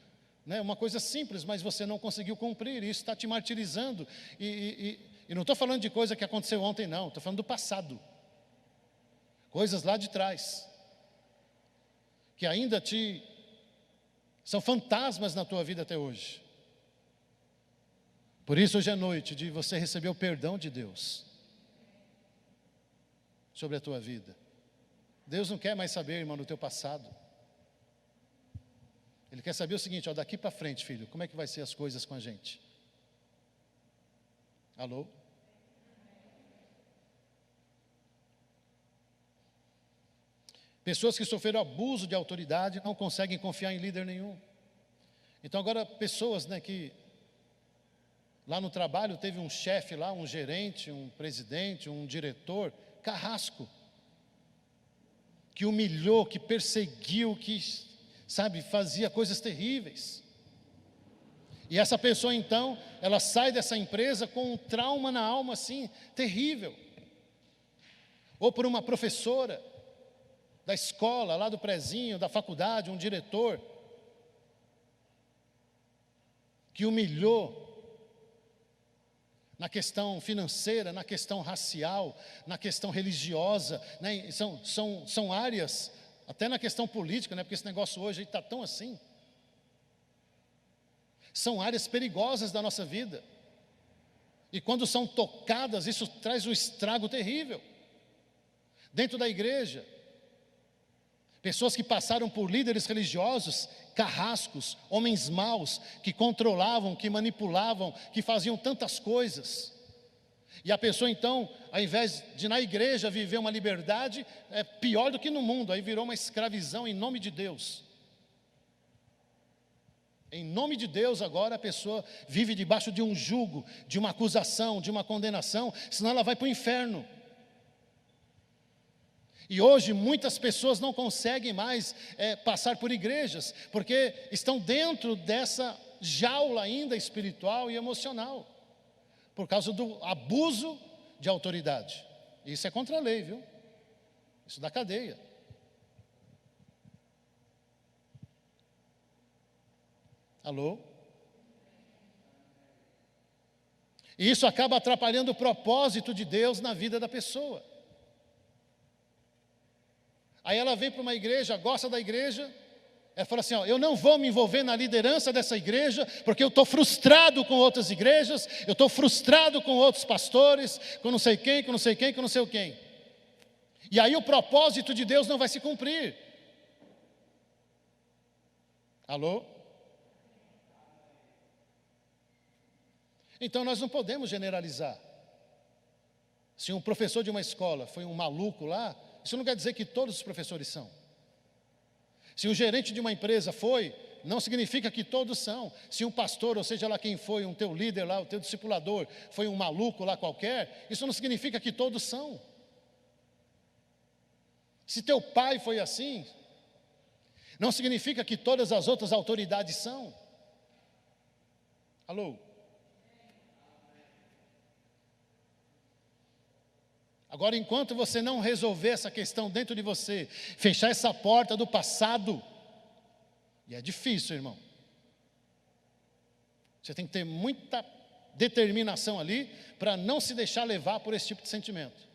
né? Uma coisa simples, mas você não conseguiu cumprir, e isso está te martirizando. E não estou falando de coisa que aconteceu ontem, não, estou falando do passado. Coisas lá de trás, que ainda são fantasmas na tua vida até hoje. Por isso hoje é noite de você receber o perdão de Deus sobre a tua vida. Deus não quer mais saber, irmão, do teu passado. Ele quer saber o seguinte, ó, daqui para frente, filho, como é que vai ser as coisas com a gente? Alô? Pessoas que sofreram abuso de autoridade não conseguem confiar em líder nenhum. Então agora pessoas, né, que lá no trabalho teve um chefe lá, um gerente, um presidente, um diretor, carrasco, que humilhou, que perseguiu, que, sabe, fazia coisas terríveis. E essa pessoa então, ela sai dessa empresa com um trauma na alma assim, terrível. Ou por uma professora da escola, lá do prezinho, da faculdade, um diretor, que humilhou na questão financeira, na questão racial, na questão religiosa, né? São áreas, até na questão política, né? Porque esse negócio hoje está tão assim. São áreas perigosas da nossa vida. E quando são tocadas, isso traz um estrago terrível. Dentro da igreja, pessoas que passaram por líderes religiosos carrascos, homens maus, que controlavam, que manipulavam, que faziam tantas coisas. E a pessoa então, ao invés de na igreja viver uma liberdade, é pior do que no mundo, aí virou uma escravidão em nome de Deus. Em nome de Deus agora a pessoa vive debaixo de um jugo, de uma acusação, de uma condenação, senão ela vai para o inferno. E hoje muitas pessoas não conseguem mais passar por igrejas, porque estão dentro dessa jaula ainda espiritual e emocional, por causa do abuso de autoridade. Isso é contra a lei, viu? Isso dá cadeia. Alô? E isso acaba atrapalhando o propósito de Deus na vida da pessoa. Aí ela vem para uma igreja, gosta da igreja, ela fala assim, ó, eu não vou me envolver na liderança dessa igreja, porque eu estou frustrado com outras igrejas, eu estou frustrado com outros pastores, com não sei quem, com não sei quem, com não sei quem. E aí o propósito de Deus não vai se cumprir. Alô? Então nós não podemos generalizar. Se um professor de uma escola foi um maluco lá, isso não quer dizer que todos os professores são. Se um gerente de uma empresa foi, não significa que todos são. Se um pastor, ou seja lá quem foi, um teu líder lá, o teu discipulador, foi um maluco lá qualquer, isso não significa que todos são. Se teu pai foi assim, não significa que todas as outras autoridades são. Alô? Agora, enquanto você não resolver essa questão dentro de você, fechar essa porta do passado, e é difícil, irmão. Você tem que ter muita determinação ali, para não se deixar levar por esse tipo de sentimento.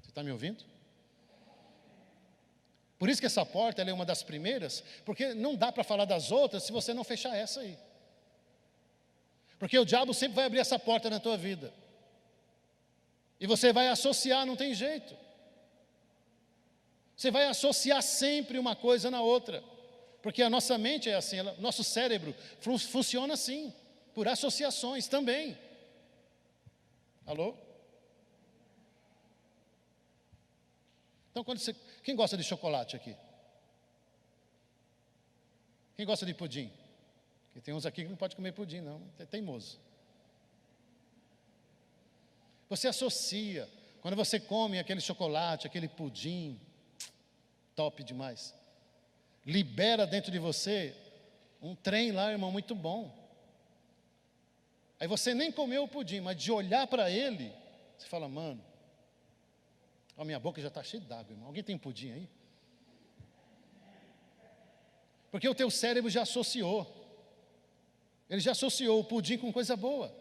Você está me ouvindo? Por isso que essa porta ela é uma das primeiras, porque não dá para falar das outras se você não fechar essa aí. Porque o diabo sempre vai abrir essa porta na tua vida. E você vai associar, não tem jeito. Você vai associar sempre uma coisa na outra. Porque a nossa mente é assim, nosso cérebro funciona assim, por associações também. Alô? Então, quem gosta de chocolate aqui? Quem gosta de pudim? Porque tem uns aqui que não pode comer pudim, não, é teimoso. Você associa, quando você come aquele chocolate, aquele pudim, top demais. Libera dentro de você um trem lá, irmão, muito bom. Aí você nem comeu o pudim, mas de olhar para ele, você fala, mano, a minha boca já está cheia d'água, irmão. Alguém tem pudim aí? Porque o teu cérebro já associou. Ele já associou o pudim com coisa boa.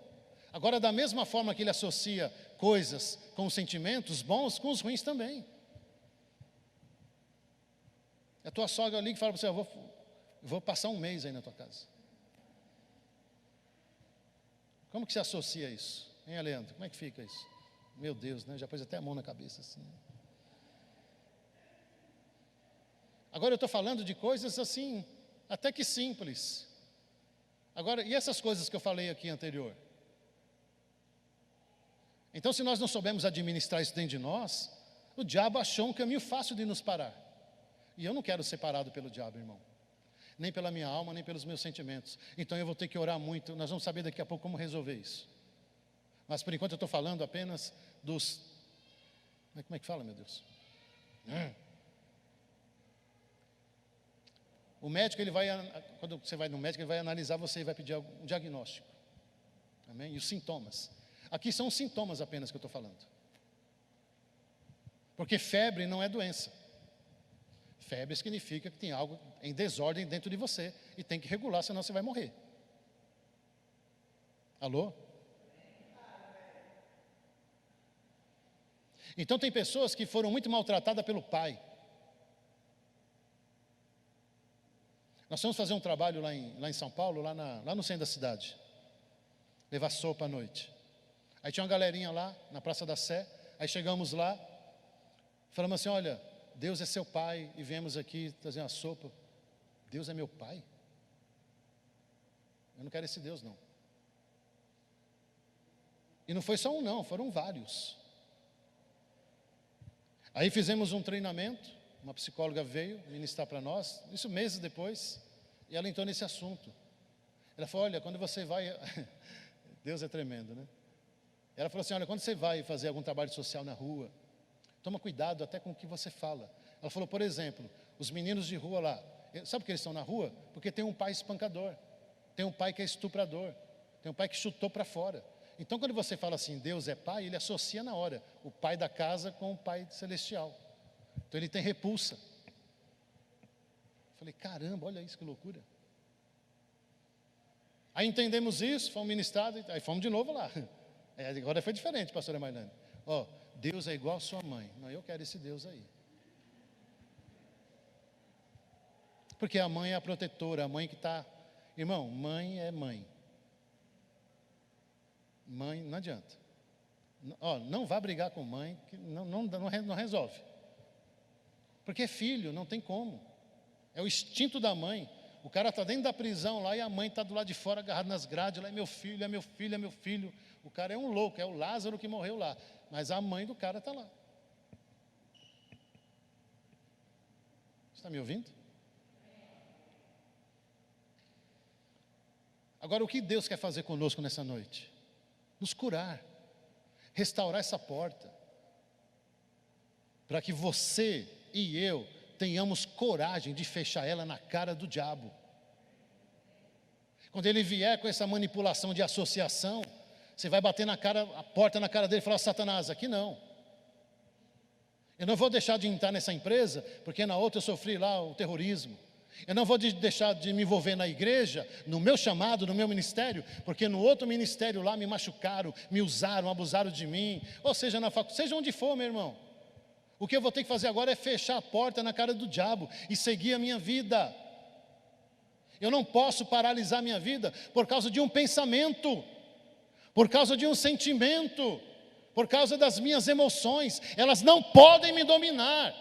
Agora, da mesma forma que ele associa coisas com os sentimentos bons, com os ruins também. É a tua sogra ali que fala para você, eu vou passar um mês aí na tua casa. Como que se associa isso? Hein, Leandro? Como é que fica isso? Meu Deus, né? Já pôs até a mão na cabeça assim. Agora eu estou falando de coisas assim, até que simples. Agora, e essas coisas que eu falei aqui anterior? Então, se nós não soubermos administrar isso dentro de nós, o diabo achou um caminho fácil de nos parar. E eu não quero ser parado pelo diabo, irmão. Nem pela minha alma, nem pelos meus sentimentos. Então eu vou ter que orar muito, nós vamos saber daqui a pouco como resolver isso. Mas por enquanto eu estou falando apenas dos... Como é que fala, meu Deus? O médico, quando você vai no médico, ele vai analisar você e vai pedir um diagnóstico. Amém? E os sintomas. Aqui são os sintomas apenas que eu estou falando. Porque febre não é doença. Febre significa que tem algo em desordem dentro de você e tem que regular, senão você vai morrer. Alô? Então tem pessoas que foram muito maltratadas pelo pai. Nós fomos fazer um trabalho lá em São Paulo, lá no centro da cidade. Levar sopa à noite. Aí tinha uma galerinha lá, na Praça da Sé. Aí chegamos lá, falamos assim, olha, Deus é seu pai e viemos aqui trazer uma sopa. Deus é meu pai? Eu não quero esse Deus, não. E não foi só um, não, foram vários. Aí fizemos um treinamento, uma psicóloga veio ministrar para nós, isso meses depois, e ela entrou nesse assunto. Ela falou, olha, quando você vai... Deus é tremendo, né? Ela falou assim, olha, quando você vai fazer algum trabalho social na rua, toma cuidado até com o que você fala. Ela falou, por exemplo, os meninos de rua lá, sabe por que eles estão na rua? Porque tem um pai espancador, tem um pai que é estuprador, tem um pai que chutou para fora. Então, quando você fala assim, Deus é pai, ele associa na hora o pai da casa com o pai celestial. Então, ele tem repulsa. Falei, caramba, olha isso, que loucura. Aí entendemos isso, fomos ministrados, aí fomos de novo lá. Agora foi diferente, pastora Marlene. Ó, Deus é igual a sua mãe. Não, eu quero esse Deus aí. Porque a mãe é a protetora, a mãe que está... Irmão, mãe é mãe. Mãe, não adianta. Ó, não vá brigar com mãe, que não resolve. Porque é filho, não tem como. É o instinto da mãe. O cara está dentro da prisão lá e a mãe está do lado de fora, agarrada nas grades. Lá é meu filho, é meu filho, é meu filho. O cara é um louco, é o Lázaro que morreu lá. Mas a mãe do cara está lá. Você está me ouvindo? Agora, o que Deus quer fazer conosco nessa noite? Nos curar, restaurar essa porta, para que você e eu tenhamos coragem de fechar ela na cara do diabo. Quando ele vier com essa manipulação de associação, você vai bater a porta na cara dele e falar, Satanás, aqui não. Eu não vou deixar de entrar nessa empresa, porque na outra eu sofri lá o terrorismo. Eu não vou deixar de me envolver na igreja, no meu chamado, no meu ministério, porque no outro ministério lá me machucaram, me usaram, abusaram de mim, ou seja, na faculdade, seja onde for, meu irmão. O que eu vou ter que fazer agora é fechar a porta na cara do diabo e seguir a minha vida. Eu não posso paralisar minha vida por causa de um pensamento, por causa de um sentimento, por causa das minhas emoções. Elas não podem me dominar.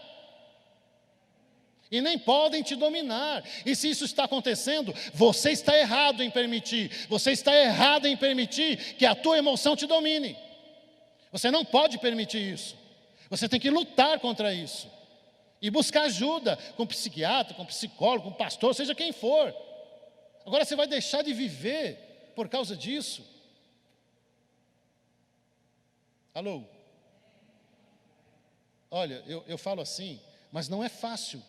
E nem podem te dominar. E se isso está acontecendo, você está errado em permitir. Você está errado em permitir que a tua emoção te domine. Você não pode permitir isso. Você tem que lutar contra isso. E buscar ajuda com psiquiatra, com psicólogo, com pastor, seja quem for. Agora você vai deixar de viver por causa disso? Alô? Olha, eu falo assim, mas não é fácil.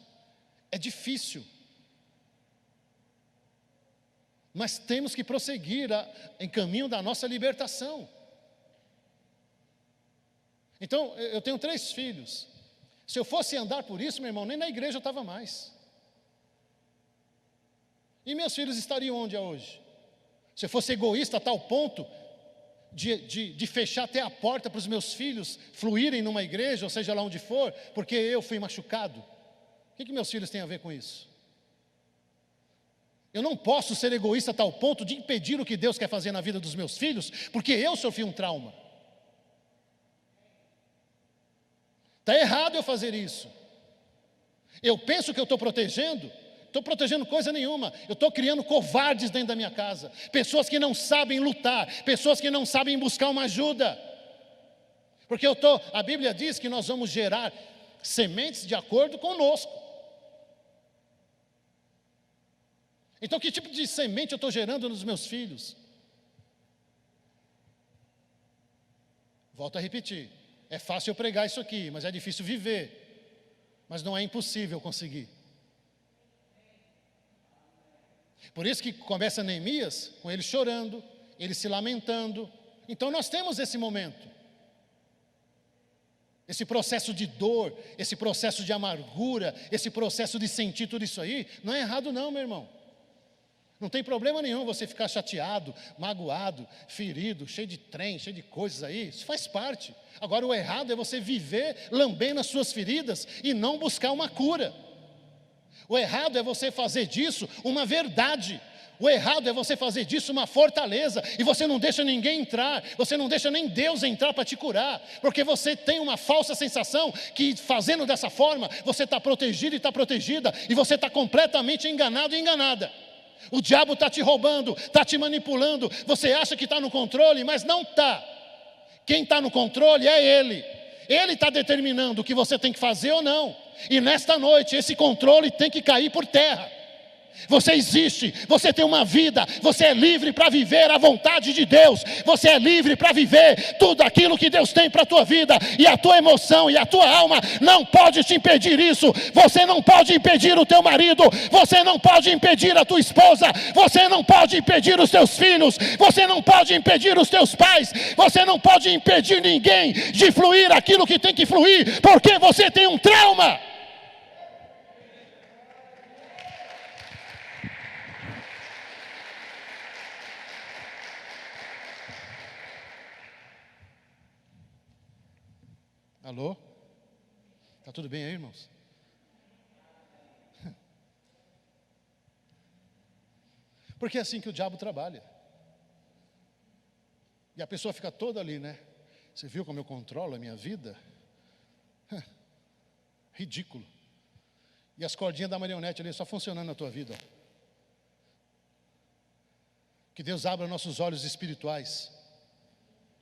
É difícil, mas temos que prosseguir em caminho da nossa libertação. Então, eu tenho 3 filhos. Se eu fosse andar por isso, meu irmão, nem na igreja eu estava mais. E meus filhos estariam onde hoje? Se eu fosse egoísta a tal ponto de fechar até a porta para os meus filhos fluírem numa igreja, ou seja lá onde for, porque eu fui machucado. O que meus filhos têm a ver com isso? Eu não posso ser egoísta a tal ponto de impedir o que Deus quer fazer na vida dos meus filhos, porque eu sofri um trauma. Está errado eu fazer isso. Eu penso que eu estou protegendo coisa nenhuma. Eu estou criando covardes dentro da minha casa. Pessoas que não sabem lutar, pessoas que não sabem buscar uma ajuda. Porque a Bíblia diz que nós vamos gerar sementes de acordo conosco. Então, que tipo de semente eu estou gerando nos meus filhos? Volto a repetir, é fácil eu pregar isso aqui, mas é difícil viver. Mas não é impossível conseguir. Por isso que começa Neemias, com ele chorando, ele se lamentando. Então nós temos esse momento. Esse processo de dor, esse processo de amargura, esse processo de sentir tudo isso aí, não é errado não, meu irmão. Não tem problema nenhum você ficar chateado, magoado, ferido, cheio de trem, cheio de coisas aí, isso faz parte. Agora o errado é você viver lambendo as suas feridas e não buscar uma cura. O errado é você fazer disso uma verdade, O errado é você fazer disso uma fortaleza, e você não deixa ninguém entrar, você não deixa nem Deus entrar para te curar, porque você tem uma falsa sensação que fazendo dessa forma, você está protegido e está protegida, e você está completamente enganado e enganada. O diabo está te roubando, está te manipulando, você acha que está no controle, mas não está. Quem está no controle é Ele. Ele está determinando o que você tem que fazer ou não, e nesta noite esse controle tem que cair por terra. Você existe, você tem uma vida, você é livre para viver a vontade de Deus, você é livre para viver tudo aquilo que Deus tem para a tua vida, e a tua emoção e a tua alma não pode te impedir isso. Você não pode impedir o teu marido, você não pode impedir a tua esposa, você não pode impedir os teus filhos, você não pode impedir os teus pais, você não pode impedir ninguém de fluir aquilo que tem que fluir, porque você tem um trauma. Alô? Está tudo bem aí, irmãos? Porque é assim que o diabo trabalha. E a pessoa fica toda ali, né? Você viu como eu controlo a minha vida? Ridículo. E as cordinhas da marionete ali só funcionando na tua vida. Ó. Que Deus abra nossos olhos espirituais.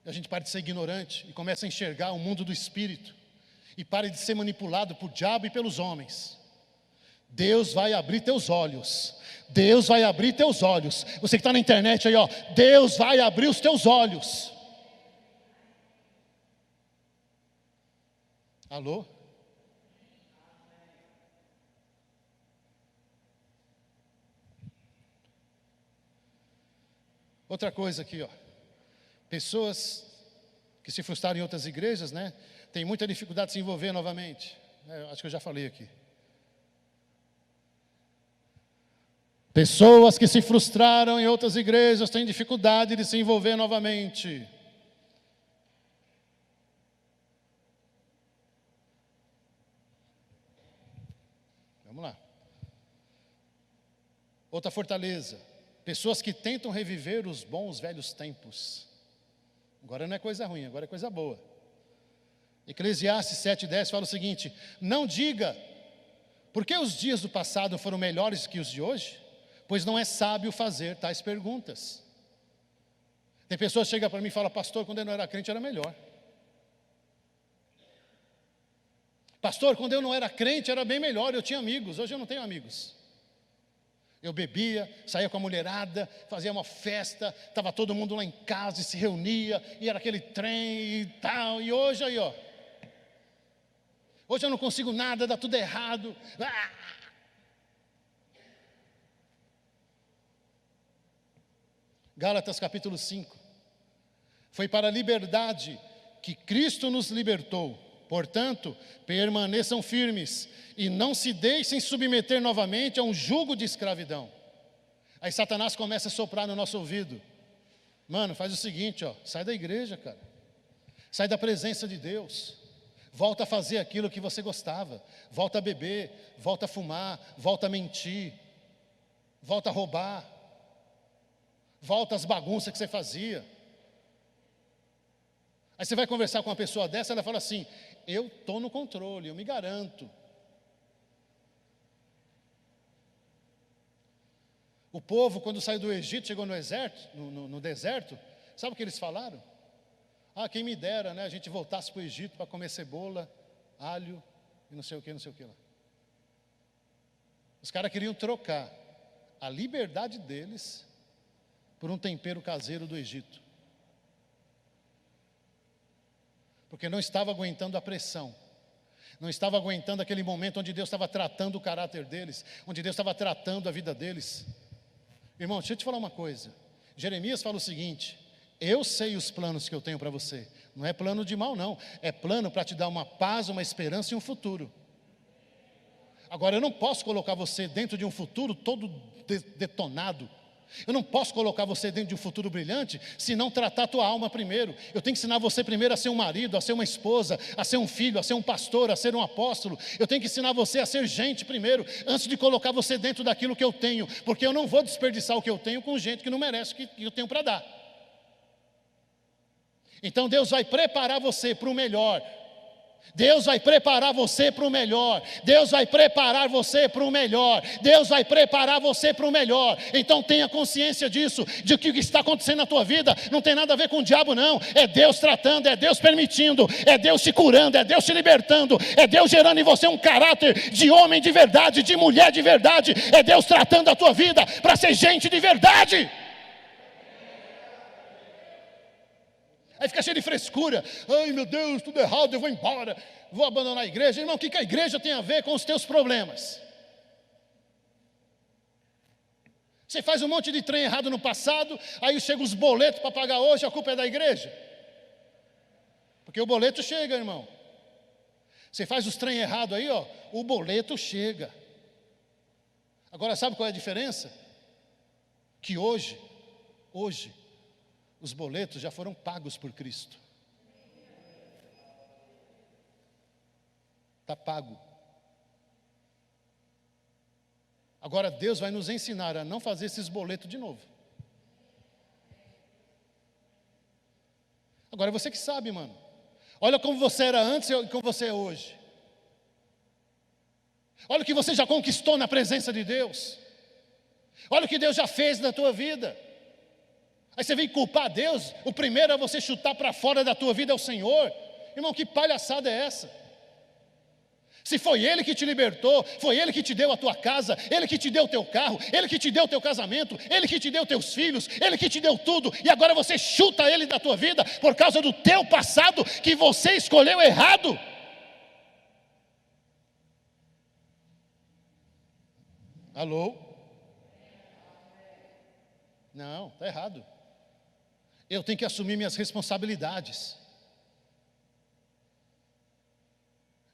A gente pare de ser ignorante e comece a enxergar o mundo do Espírito. E pare de ser manipulado por diabo e pelos homens. Deus vai abrir teus olhos. Deus vai abrir teus olhos. Você que está na internet aí, ó. Deus vai abrir os teus olhos. Alô? Outra coisa aqui, ó. Pessoas que se frustraram em outras igrejas, né? Tem muita dificuldade de se envolver novamente. Acho que eu já falei aqui. Pessoas que se frustraram em outras igrejas têm dificuldade de se envolver novamente. Vamos lá. Outra fortaleza. Pessoas que tentam reviver os bons velhos tempos. Agora não é coisa ruim, agora é coisa boa. Eclesiastes 7:10 fala o seguinte: não diga, por que os dias do passado foram melhores que os de hoje? Pois não é sábio fazer tais perguntas. Tem pessoas que chegam para mim e falam: pastor, quando eu não era crente era melhor. Pastor, quando eu não era crente era bem melhor, eu tinha amigos, hoje eu não tenho amigos. Eu bebia, saía com a mulherada, fazia uma festa, estava todo mundo lá em casa e se reunia, e era aquele trem e tal, e hoje aí, ó. Hoje eu não consigo nada, dá tudo errado. Gálatas capítulo 5. Foi para a liberdade que Cristo nos libertou. Portanto, permaneçam firmes e não se deixem submeter novamente a um jugo de escravidão. Aí Satanás começa a soprar no nosso ouvido. Mano, faz o seguinte, ó, sai da igreja, cara. Sai da presença de Deus. Volta a fazer aquilo que você gostava. Volta a beber, volta a fumar, volta a mentir. Volta a roubar. Volta às bagunças que você fazia. Aí você vai conversar com uma pessoa dessa, ela fala assim: eu estou no controle, eu me garanto. O povo, quando saiu do Egito, chegou no deserto, sabe o que eles falaram? Ah, quem me dera, né, a gente voltasse para o Egito para comer cebola, alho e não sei o que lá. Os caras queriam trocar a liberdade deles por um tempero caseiro do Egito. Porque não estava aguentando a pressão. Não estava aguentando aquele momento onde Deus estava tratando o caráter deles, onde Deus estava tratando a vida deles. Irmão, deixa eu te falar uma coisa. Jeremias fala o seguinte: eu sei os planos que eu tenho para você. Não é plano de mal, não. É plano para te dar uma paz, uma esperança e um futuro. Agora, eu não posso colocar você dentro de um futuro todo detonado, Eu não posso colocar você dentro de um futuro brilhante se não tratar a tua alma primeiro. Eu tenho que ensinar você primeiro a ser um marido, a ser uma esposa, a ser um filho, a ser um pastor, a ser um apóstolo. Eu tenho que ensinar você a ser gente primeiro, antes de colocar você dentro daquilo que eu tenho, porque eu não vou desperdiçar o que eu tenho com gente que não merece o que eu tenho para dar. Então Deus vai preparar você para o melhor. Deus vai preparar você para o melhor. Deus vai preparar você para o melhor. Deus vai preparar você para o melhor. Então tenha consciência disso, de que o que está acontecendo na tua vida não tem nada a ver com o diabo não. É Deus tratando, é Deus permitindo, é Deus te curando, é Deus te libertando, é Deus gerando em você um caráter de homem de verdade, de mulher de verdade. É Deus tratando a tua vida para ser gente de verdade. Aí fica cheio de frescura. Ai meu Deus, tudo errado, eu vou embora, vou abandonar a igreja. Irmão, o que a igreja tem a ver com os teus problemas? Você faz um monte de trem errado no passado, aí chega os boletos para pagar hoje, a culpa é da igreja? Porque o boleto chega, irmão. Você faz os trem errado aí, ó, o boleto chega. Agora sabe qual é a diferença? Que hoje, os boletos já foram pagos por Cristo. Está pago. Agora Deus vai nos ensinar a não fazer esses boletos de novo. Agora é você que sabe, mano. Olha como você era antes e como você é hoje. Olha o que você já conquistou na presença de Deus. Olha o que Deus já fez na tua vida. Aí você vem culpar Deus. O primeiro a você chutar para fora da tua vida é o Senhor. Irmão, que palhaçada é essa? Se foi Ele que te libertou, foi Ele que te deu a tua casa, Ele que te deu o teu carro, Ele que te deu o teu casamento, Ele que te deu teus filhos, Ele que te deu tudo, e agora você chuta Ele da tua vida por causa do teu passado que você escolheu errado. Alô? Não, está errado. Eu tenho que assumir minhas responsabilidades.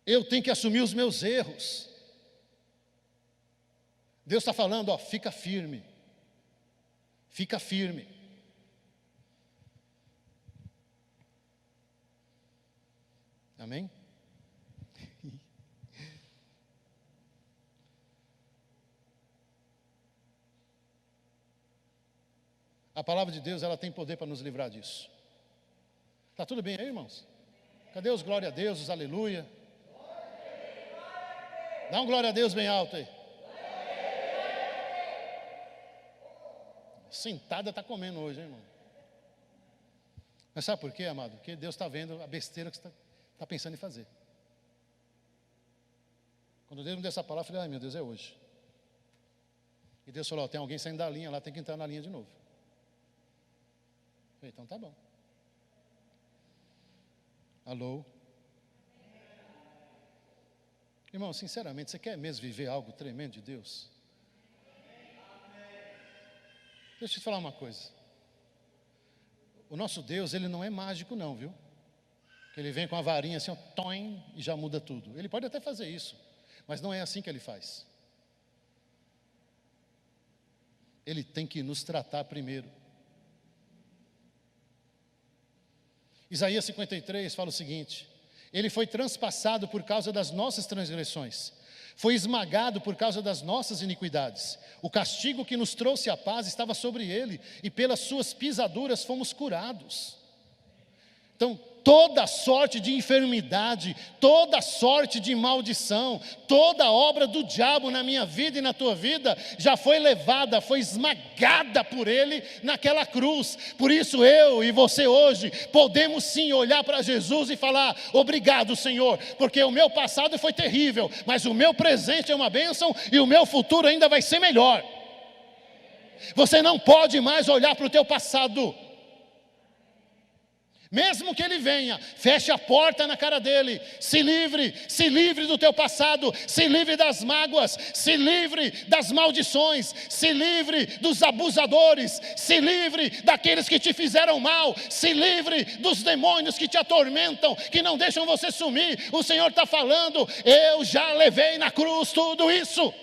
Eu tenho que assumir os meus erros. Deus está falando, ó, fica firme. Fica firme. Amém? A palavra de Deus, ela tem poder para nos livrar disso. Está tudo bem aí, irmãos? Cadê os glória a Deus, os aleluia? Dá um glória a Deus bem alto aí. Sentada está comendo hoje, hein, irmão? Mas sabe por quê, amado? Porque Deus está vendo a besteira que você está pensando em fazer. Quando Deus me deu essa palavra, eu falei, ai meu Deus, é hoje. E Deus falou, ó, tem alguém saindo da linha lá, tem que entrar na linha de novo. Eu falei, então tá bom. Alô? Irmão, sinceramente, você quer mesmo viver algo tremendo de Deus? Deixa eu te falar uma coisa. O nosso Deus, Ele não é mágico não, viu? Que Ele vem com a varinha assim, ó, toim, e já muda tudo. Ele pode até fazer isso, mas não é assim que Ele faz. Ele tem que nos tratar primeiro. Isaías 53 fala o seguinte: Ele foi transpassado por causa das nossas transgressões, foi esmagado por causa das nossas iniquidades. O castigo que nos trouxe a paz estava sobre Ele, e pelas suas pisaduras fomos curados. Então, toda sorte de enfermidade, toda sorte de maldição, toda obra do diabo na minha vida e na tua vida, já foi levada, foi esmagada por Ele naquela cruz. Por isso eu e você hoje, podemos sim olhar para Jesus e falar, obrigado Senhor, porque o meu passado foi terrível, mas o meu presente é uma bênção e o meu futuro ainda vai ser melhor. Você não pode mais olhar para o teu passado. Mesmo que ele venha, feche a porta na cara dele, se livre do teu passado, se livre das mágoas, se livre das maldições, se livre dos abusadores, se livre daqueles que te fizeram mal, se livre dos demônios que te atormentam, que não deixam você sumir. O Senhor está falando, eu já levei na cruz tudo isso.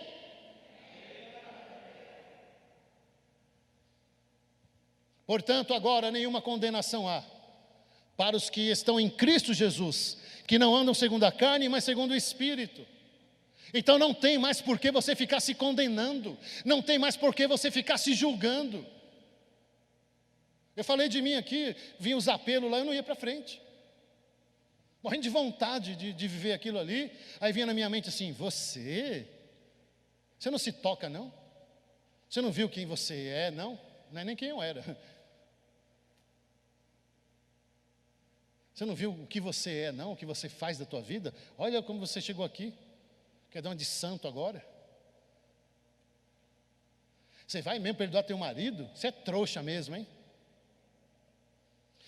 Portanto, agora nenhuma condenação há para os que estão em Cristo Jesus, que não andam segundo a carne, mas segundo o Espírito. Então não tem mais por que você ficar se condenando, não tem mais por que você ficar se julgando. Eu falei de mim aqui, vinha os apelos lá, eu não ia para frente, morrendo de vontade de viver aquilo ali. Aí vinha na minha mente assim: você não se toca não? Você não viu quem você é não? Não é nem quem eu era. Você não viu o que você é não? O que você faz da tua vida? Olha como você chegou aqui. Quer dar uma de santo agora? Você vai mesmo perdoar teu marido? Você é trouxa mesmo, hein?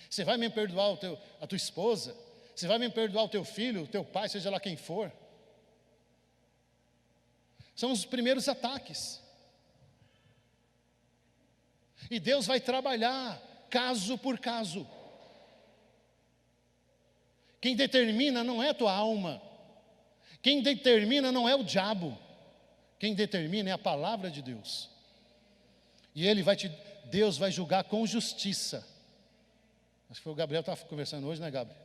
Você vai mesmo perdoar a tua esposa? Você vai mesmo perdoar o teu filho, o teu pai, seja lá quem for? São os primeiros ataques. E Deus vai trabalhar caso por caso. Quem determina não é a tua alma. Quem determina não é o diabo. Quem determina é a palavra de Deus. E Deus vai julgar com justiça. Acho que foi o Gabriel que estava conversando hoje, né, Gabriel?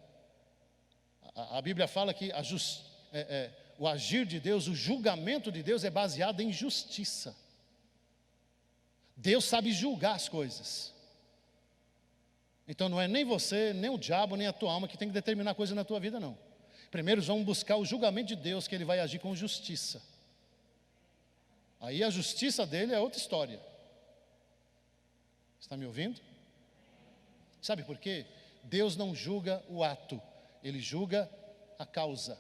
A Bíblia fala que o agir de Deus, o julgamento de Deus é baseado em justiça. Deus sabe julgar as coisas. Então não é nem você, nem o diabo, nem a tua alma que tem que determinar coisa na tua vida, não. Primeiro vamos buscar o julgamento de Deus, que Ele vai agir com justiça. Aí a justiça dele é outra história. Está me ouvindo? Sabe por quê? Deus não julga o ato, Ele julga a causa.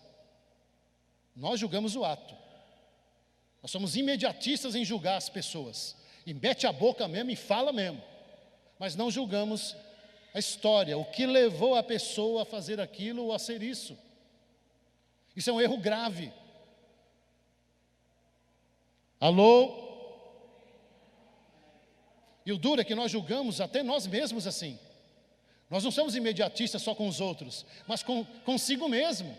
Nós julgamos o ato. Nós somos imediatistas em julgar as pessoas. E mete a boca mesmo e fala mesmo. Mas não julgamos a história, o que levou a pessoa a fazer aquilo ou a ser isso. Isso é um erro grave. Alô? E o duro é que nós julgamos até nós mesmos assim. Nós não somos imediatistas só com os outros, mas consigo mesmo.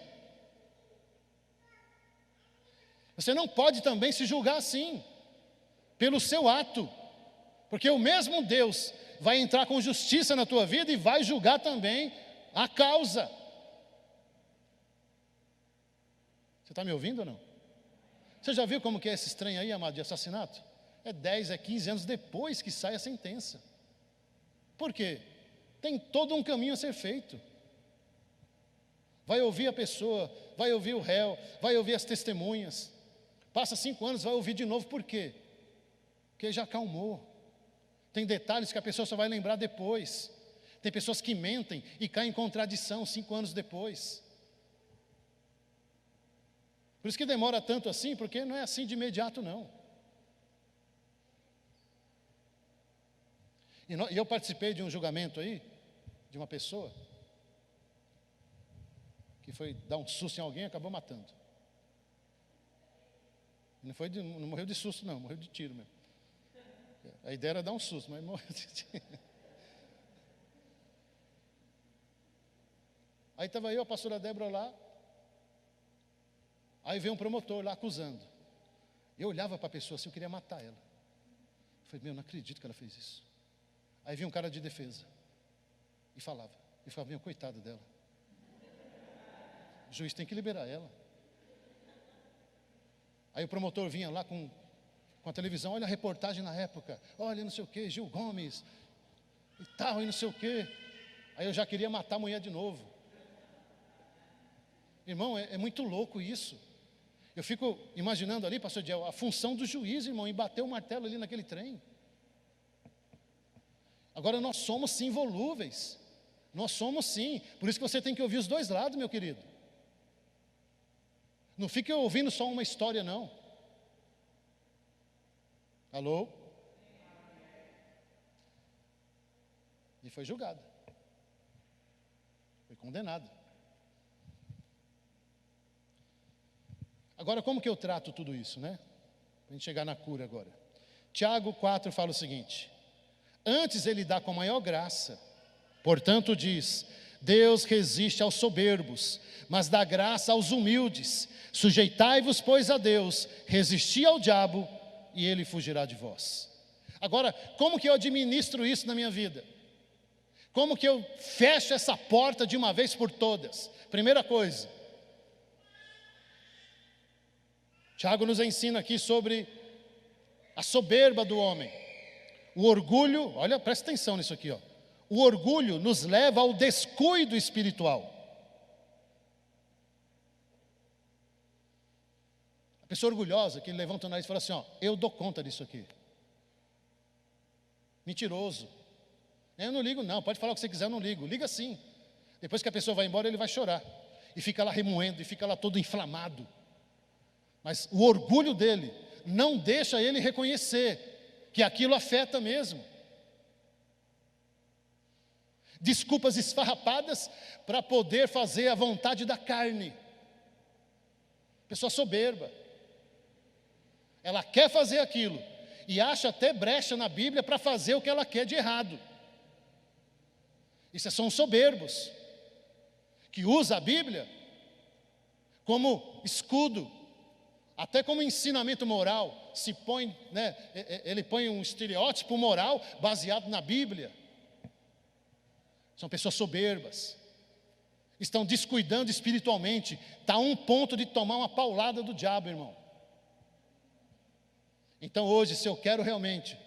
Você não pode também se julgar assim, pelo seu ato, porque o mesmo Deus vai entrar com justiça na tua vida e vai julgar também a causa. Você está me ouvindo ou não? Você já viu como que é esse trem aí, amado, de assassinato? É 10, é 15 anos depois que sai a sentença. Por quê? Tem todo um caminho a ser feito. Vai ouvir a pessoa, vai ouvir o réu, vai ouvir as testemunhas. Passa 5 anos, vai ouvir de novo, por quê? Porque já acalmou. Tem detalhes que a pessoa só vai lembrar depois. Tem pessoas que mentem e caem em contradição 5 anos depois. Por isso que demora tanto assim, porque não é assim de imediato não. E eu participei de um julgamento aí, de uma pessoa, que foi dar um susto em alguém e acabou matando. Não morreu de susto não, morreu de tiro mesmo. A ideia era dar um susto, mas morreu de tiro. Aí estava eu, a pastora Débora lá, aí veio um promotor lá acusando. Eu olhava para a pessoa assim, eu queria matar ela. Eu falei, não acredito que ela fez isso. Aí vinha um cara de defesa e falava, meu, coitada dela. O juiz tem que liberar ela. Aí o promotor vinha lá com a televisão, olha a reportagem na época, olha não sei o que, Gil Gomes, e tal, e não sei o que. Aí eu já queria matar a mulher de novo. Irmão, é muito louco isso. Eu fico imaginando ali, pastor Diel, a função do juiz, irmão, em bater o martelo ali naquele trem. Agora nós somos sim volúveis, nós somos sim, por isso que você tem que ouvir os dois lados, meu querido. Não fique ouvindo só uma história não. Alô? E foi julgado, foi condenado. Agora como que eu trato tudo isso, né? Para a gente chegar na cura agora. Tiago 4 fala o seguinte: antes ele dá com maior graça, portanto diz, Deus resiste aos soberbos, mas dá graça aos humildes. Sujeitai-vos, pois, a Deus, resisti ao diabo, e ele fugirá de vós. Agora, como que eu administro isso na minha vida? Como que eu fecho essa porta de uma vez por todas? Primeira coisa, Tiago nos ensina aqui sobre a soberba do homem. O orgulho, olha, presta atenção nisso aqui, ó. O orgulho nos leva ao descuido espiritual. A pessoa orgulhosa que levanta o nariz e fala assim, ó, eu dou conta disso aqui. Mentiroso. Eu não ligo não, pode falar o que você quiser, eu não ligo. Liga sim. Depois que a pessoa vai embora, ele vai chorar. E fica lá remoendo, e fica lá todo inflamado. Mas o orgulho dele não deixa ele reconhecer que aquilo afeta mesmo. Desculpas esfarrapadas para poder fazer a vontade da carne. Pessoa soberba. Ela quer fazer aquilo e acha até brecha na Bíblia para fazer o que ela quer de errado. Isso são soberbos, que usa a Bíblia como escudo, até como ensinamento moral, se põe, né, ele põe um estereótipo moral baseado na Bíblia. São pessoas soberbas, estão descuidando espiritualmente, está a um ponto de tomar uma paulada do diabo, irmão. Então hoje, se eu quero realmente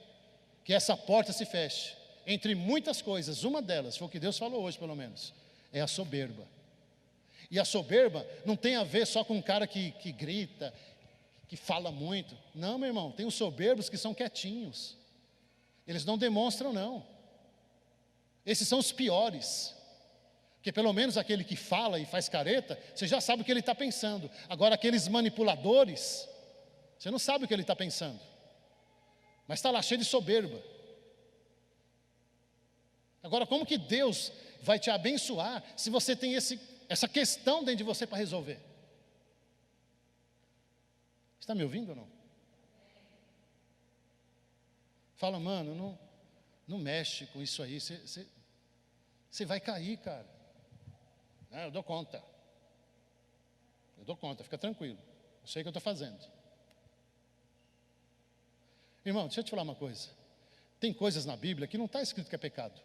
que essa porta se feche, entre muitas coisas, uma delas, foi o que Deus falou hoje pelo menos, é a soberba. E a soberba não tem a ver só com um cara que grita, que fala muito. Não, meu irmão, tem os soberbos que são quietinhos. Eles não demonstram não. Esses são os piores. Porque pelo menos aquele que fala e faz careta, você já sabe o que ele está pensando. Agora aqueles manipuladores, você não sabe o que ele está pensando. Mas está lá cheio de soberba. Agora, como que Deus vai te abençoar se você tem essa questão dentro de você para resolver? Está me ouvindo ou não? Fala, mano, não mexe com isso aí, você vai cair, cara. Não, eu dou conta. Eu dou conta, fica tranquilo. Eu sei o que eu estou fazendo. Irmão, deixa eu te falar uma coisa. Tem coisas na Bíblia que não está escrito que é pecado.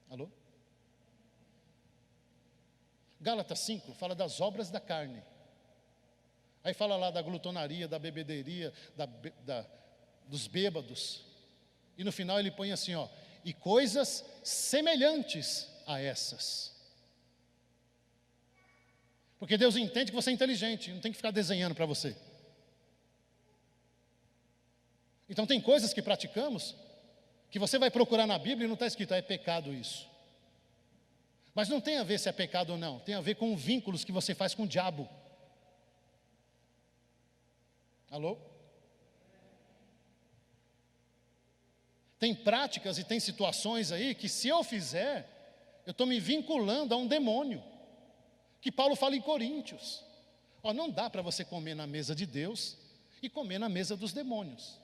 Alô? Gálatas 5 fala das obras da carne. Aí fala lá da glutonaria, da bebederia, dos bêbados. E no final ele põe assim, ó, e coisas semelhantes a essas. Porque Deus entende que você é inteligente, não tem que ficar desenhando para você. Então tem coisas que praticamos, que você vai procurar na Bíblia e não está escrito, é pecado isso. Mas não tem a ver se é pecado ou não, tem a ver com vínculos que você faz com o diabo. Alô? Tem práticas e tem situações aí que se eu fizer, eu estou me vinculando a um demônio. Que Paulo fala em Coríntios. Ó, não dá para você comer na mesa de Deus e comer na mesa dos demônios.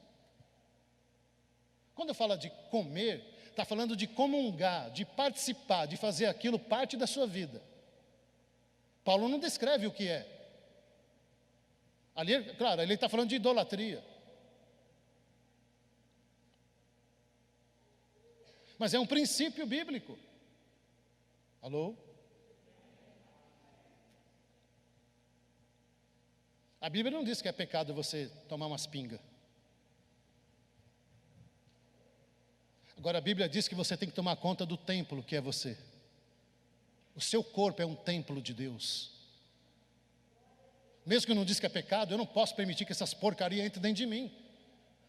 Quando eu falo de comer, está falando de comungar, de participar, de fazer aquilo parte da sua vida. Paulo não descreve o que é. Ali, claro, ele está falando de idolatria. Mas é um princípio bíblico. Alô? A Bíblia não diz que é pecado você tomar umas pingas. Agora a Bíblia diz que você tem que tomar conta do templo que é você. O seu corpo é um templo de Deus. Mesmo que eu não diz que é pecado, eu não posso permitir que essas porcarias entrem dentro de mim.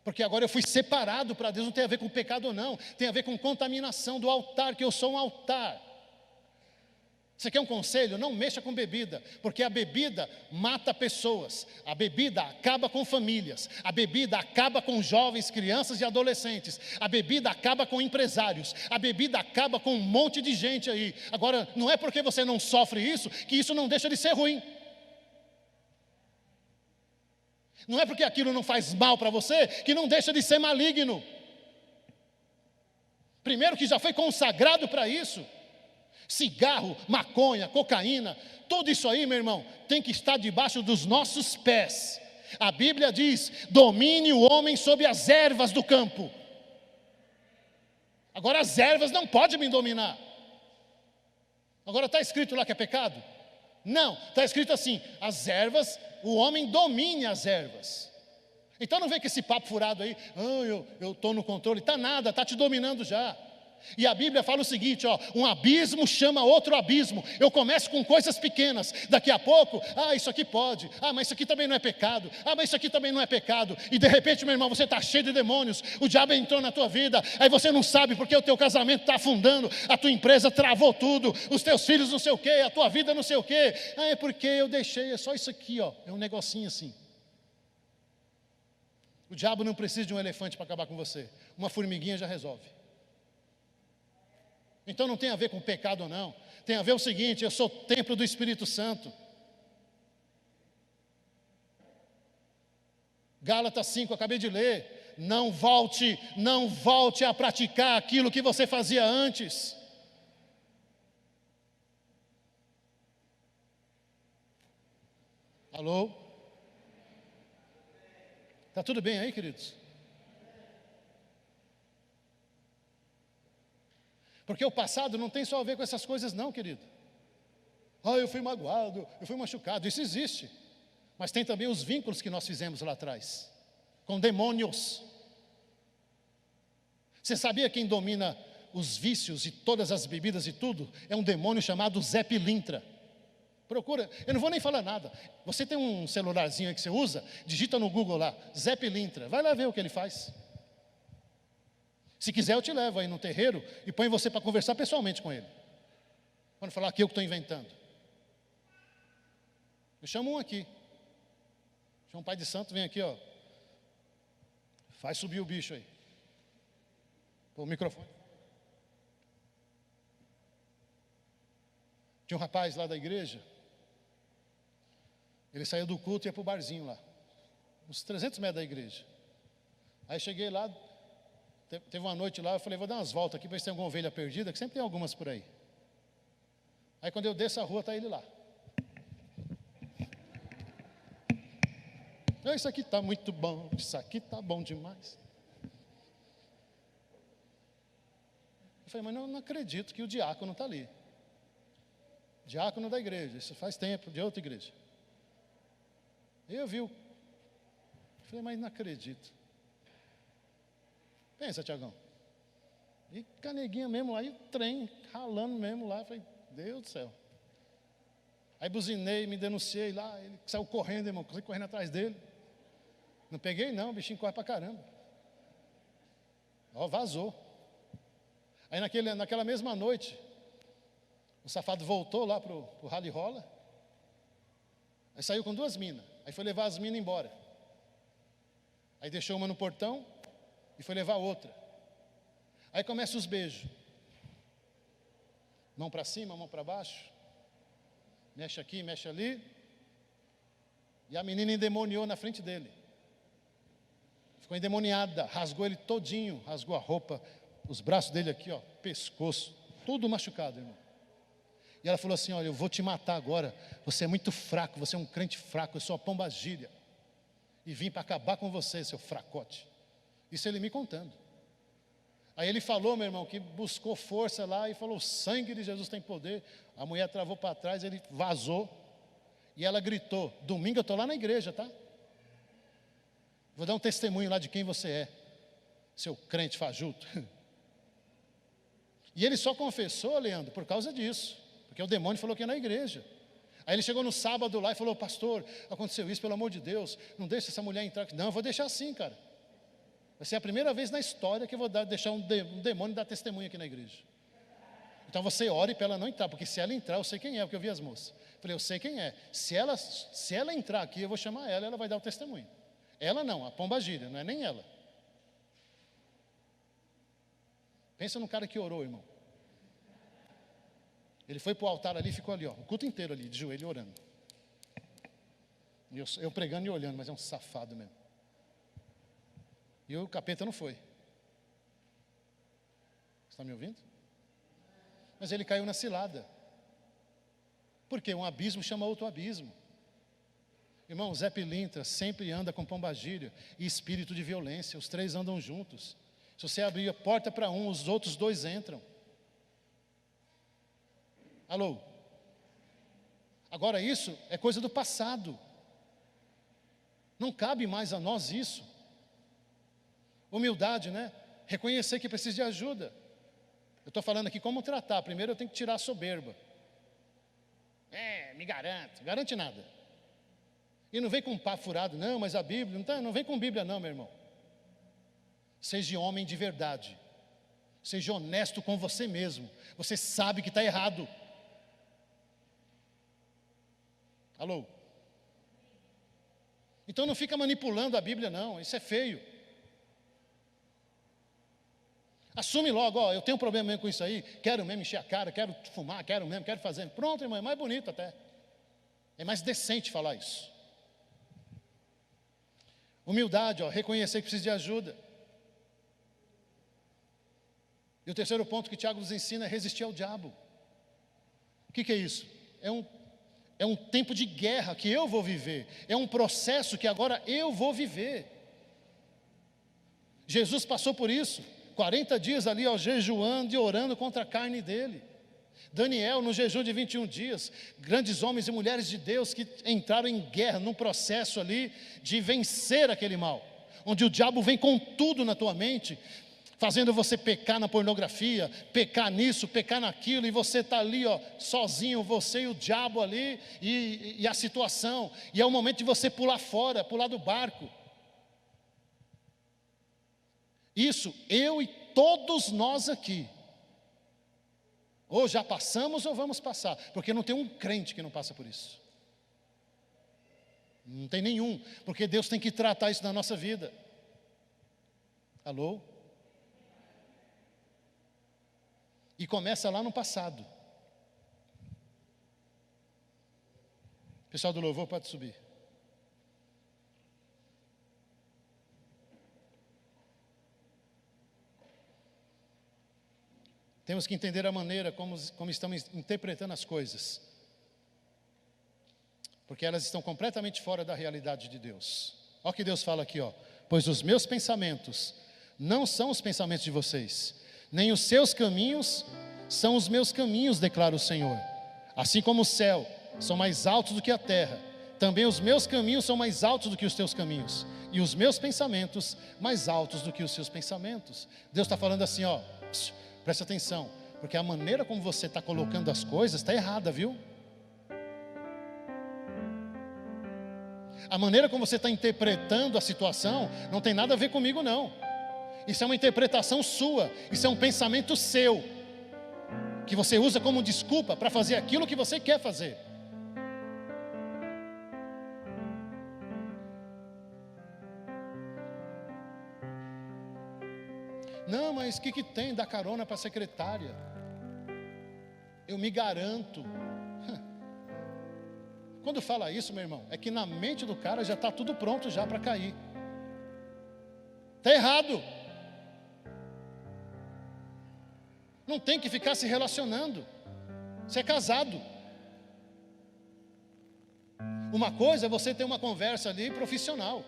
Porque agora eu fui separado para Deus, não tem a ver com pecado ou não. Tem a ver com contaminação do altar, que eu sou um altar. Você quer um conselho? Não mexa com bebida, porque a bebida mata pessoas, a bebida acaba com famílias, a bebida acaba com jovens, crianças e adolescentes, a bebida acaba com empresários, a bebida acaba com um monte de gente aí. Agora, não é porque você não sofre isso, que isso não deixa de ser ruim. Não é porque aquilo não faz mal para você, que não deixa de ser maligno. Primeiro que já foi consagrado para isso. Cigarro, maconha, cocaína, tudo isso aí, meu irmão, tem que estar debaixo dos nossos pés. A Bíblia diz: domine o homem sobre as ervas do campo. Agora as ervas não podem me dominar. Agora está escrito lá que é pecado? Não, está escrito assim: as ervas, o homem domine as ervas. Então não vem com esse papo furado aí: eu estou no controle. Está nada, está te dominando já. E a Bíblia fala o seguinte, um abismo chama outro abismo. Eu começo com coisas pequenas, daqui a pouco, isso aqui pode, mas isso aqui também não é pecado, mas isso aqui também não é pecado. E de repente, meu irmão, você está cheio de demônios, o diabo entrou na tua vida, aí você não sabe porque o teu casamento está afundando, a tua empresa travou tudo, os teus filhos não sei o quê, a tua vida não sei o quê. É porque eu deixei, é só isso aqui, é um negocinho assim. O diabo não precisa de um elefante para acabar com você, uma formiguinha já resolve. Então não tem a ver com pecado ou não, tem a ver o seguinte: eu sou templo do Espírito Santo. Gálatas 5, acabei de ler: não volte a praticar aquilo que você fazia antes. Alô? Está tudo bem aí, queridos? Porque o passado não tem só a ver com essas coisas não, querido. Eu fui magoado, eu fui machucado, isso existe. Mas tem também os vínculos que nós fizemos lá atrás, com demônios. Você sabia quem domina os vícios e todas as bebidas e tudo? É um demônio chamado Zé Pilintra. Procura, eu não vou nem falar nada. Você tem um celularzinho aí que você usa? Digita no Google lá, Zé Pilintra, vai lá ver o que ele faz. Se quiser eu te levo aí no terreiro e põe você para conversar pessoalmente com ele. Quando falar que eu que estou inventando. Eu chamo um aqui. Chama um pai de santo, vem aqui, faz subir o bicho aí. Pô, o microfone. Tinha um rapaz lá da igreja. Ele saiu do culto e ia para o barzinho lá. Uns 300 metros da igreja. Aí cheguei lá. Teve uma noite lá, eu falei: vou dar umas voltas aqui para ver se tem alguma ovelha perdida, que sempre tem algumas por aí. Aí quando eu desço a rua, está ele lá. Isso aqui está muito bom, isso aqui está bom demais. Eu falei: mas eu não acredito que o diácono está ali. Diácono da igreja, isso faz tempo, de outra igreja. Eu vi eu falei: mas não acredito. Pensa, Tiagão. E caneguinha mesmo lá, e o trem ralando mesmo lá. Eu falei: Deus do céu. Aí buzinei, me denunciei lá. Ele saiu correndo, irmão, correndo atrás dele. Não peguei não, o bichinho corre pra caramba. Vazou. Aí naquela mesma noite, o safado voltou lá pro rally rola. Aí saiu com 2 minas. Aí foi levar as minas embora. Aí deixou uma no portão e foi levar outra. Aí começa os beijos. Mão para cima, mão para baixo. Mexe aqui, mexe ali. E a menina endemoniou na frente dele. Ficou endemoniada, rasgou ele todinho, rasgou a roupa, os braços dele aqui, pescoço, tudo machucado, irmão. E ela falou assim: olha, eu vou te matar agora, você é muito fraco, você é um crente fraco, eu sou a pombagília. E vim para acabar com você, seu fracote. Isso ele me contando. Aí ele falou, meu irmão, que buscou força lá e falou: o sangue de Jesus tem poder. A mulher travou para trás, ele vazou. E ela gritou: domingo eu estou lá na igreja, tá? Vou dar um testemunho lá de quem você é, seu crente fajuto. E ele só confessou, Leandro, por causa disso. Porque o demônio falou que ia na igreja. Aí ele chegou no sábado lá e falou: pastor, aconteceu isso, pelo amor de Deus, não deixa essa mulher entrar aqui. Não, eu vou deixar assim, cara. Vai ser a primeira vez na história que eu vou deixar um demônio dar testemunho aqui na igreja. Então você ore para ela não entrar, porque se ela entrar, eu sei quem é, porque eu vi as moças. Falei: eu sei quem é. Se ela entrar aqui, eu vou chamar ela, ela vai dar o testemunho. Ela não, a pombagíria, não é nem ela. Pensa no cara que orou, irmão. Ele foi para o altar ali e ficou ali, o culto inteiro ali, de joelho, orando. E eu pregando e olhando, mas é um safado mesmo. E o capeta não foi. Você está me ouvindo? Mas ele caiu na cilada. Porque um abismo chama outro abismo. Irmão, Zé Pilintra sempre anda com pombagira e espírito de violência. Os três andam juntos. Se você abrir a porta para um, os outros dois entram. Alô? Agora isso é coisa do passado. Não cabe mais a nós isso. Humildade, né? Reconhecer que precisa de ajuda. Eu estou falando aqui como tratar. Primeiro eu tenho que tirar a soberba. Me garanto. Garante nada. E não vem com um papo furado, não, mas a Bíblia, não vem com Bíblia não, meu irmão. Seja homem de verdade. Seja honesto com você mesmo. Você sabe que está errado. Alô? Então não fica manipulando a Bíblia não, isso é feio. Assume logo, eu tenho um problema mesmo com isso aí, quero mesmo encher a cara, quero fumar, quero fazer. Pronto, irmão, é mais bonito até. É mais decente falar isso. Humildade, reconhecer que precisa de ajuda. E o terceiro ponto que Tiago nos ensina é resistir ao diabo. O que é isso? É um tempo de guerra que eu vou viver. É um processo que agora eu vou viver. Jesus passou por isso. 40 dias ali, jejuando e orando contra a carne dele. Daniel, no jejum de 21 dias. Grandes homens e mulheres de Deus que entraram em guerra, num processo ali de vencer aquele mal. Onde o diabo vem com tudo na tua mente, fazendo você pecar na pornografia, pecar nisso, pecar naquilo, e você está ali, sozinho, você e o diabo ali, e a situação, e é o momento de você pular fora, pular do barco. Isso, eu e todos nós aqui, ou já passamos ou vamos passar, porque não tem um crente que não passa por isso. Não tem nenhum, porque Deus tem que tratar isso na nossa vida. Alô? E começa lá no passado. Pessoal do louvor, pode subir. Temos que entender a maneira como estamos interpretando as coisas. Porque elas estão completamente fora da realidade de Deus. Olha o que Deus fala aqui, pois os meus pensamentos não são os pensamentos de vocês, nem os seus caminhos são os meus caminhos, declara o Senhor. Assim como o céu são mais altos do que a terra, também os meus caminhos são mais altos do que os teus caminhos, e os meus pensamentos mais altos do que os seus pensamentos. Deus está falando assim, presta atenção, porque a maneira como você está colocando as coisas está errada, viu? A maneira como você está interpretando a situação não tem nada a ver comigo não. Isso é uma interpretação sua, isso é um pensamento seu, que você usa como desculpa para fazer aquilo que você quer fazer. Não, mas o que tem dar carona para a secretária? Eu me garanto. Quando fala isso, meu irmão, é que na mente do cara já está tudo pronto já para cair. Está errado. Não tem que ficar se relacionando. Você é casado. Uma coisa é você ter uma conversa ali profissional.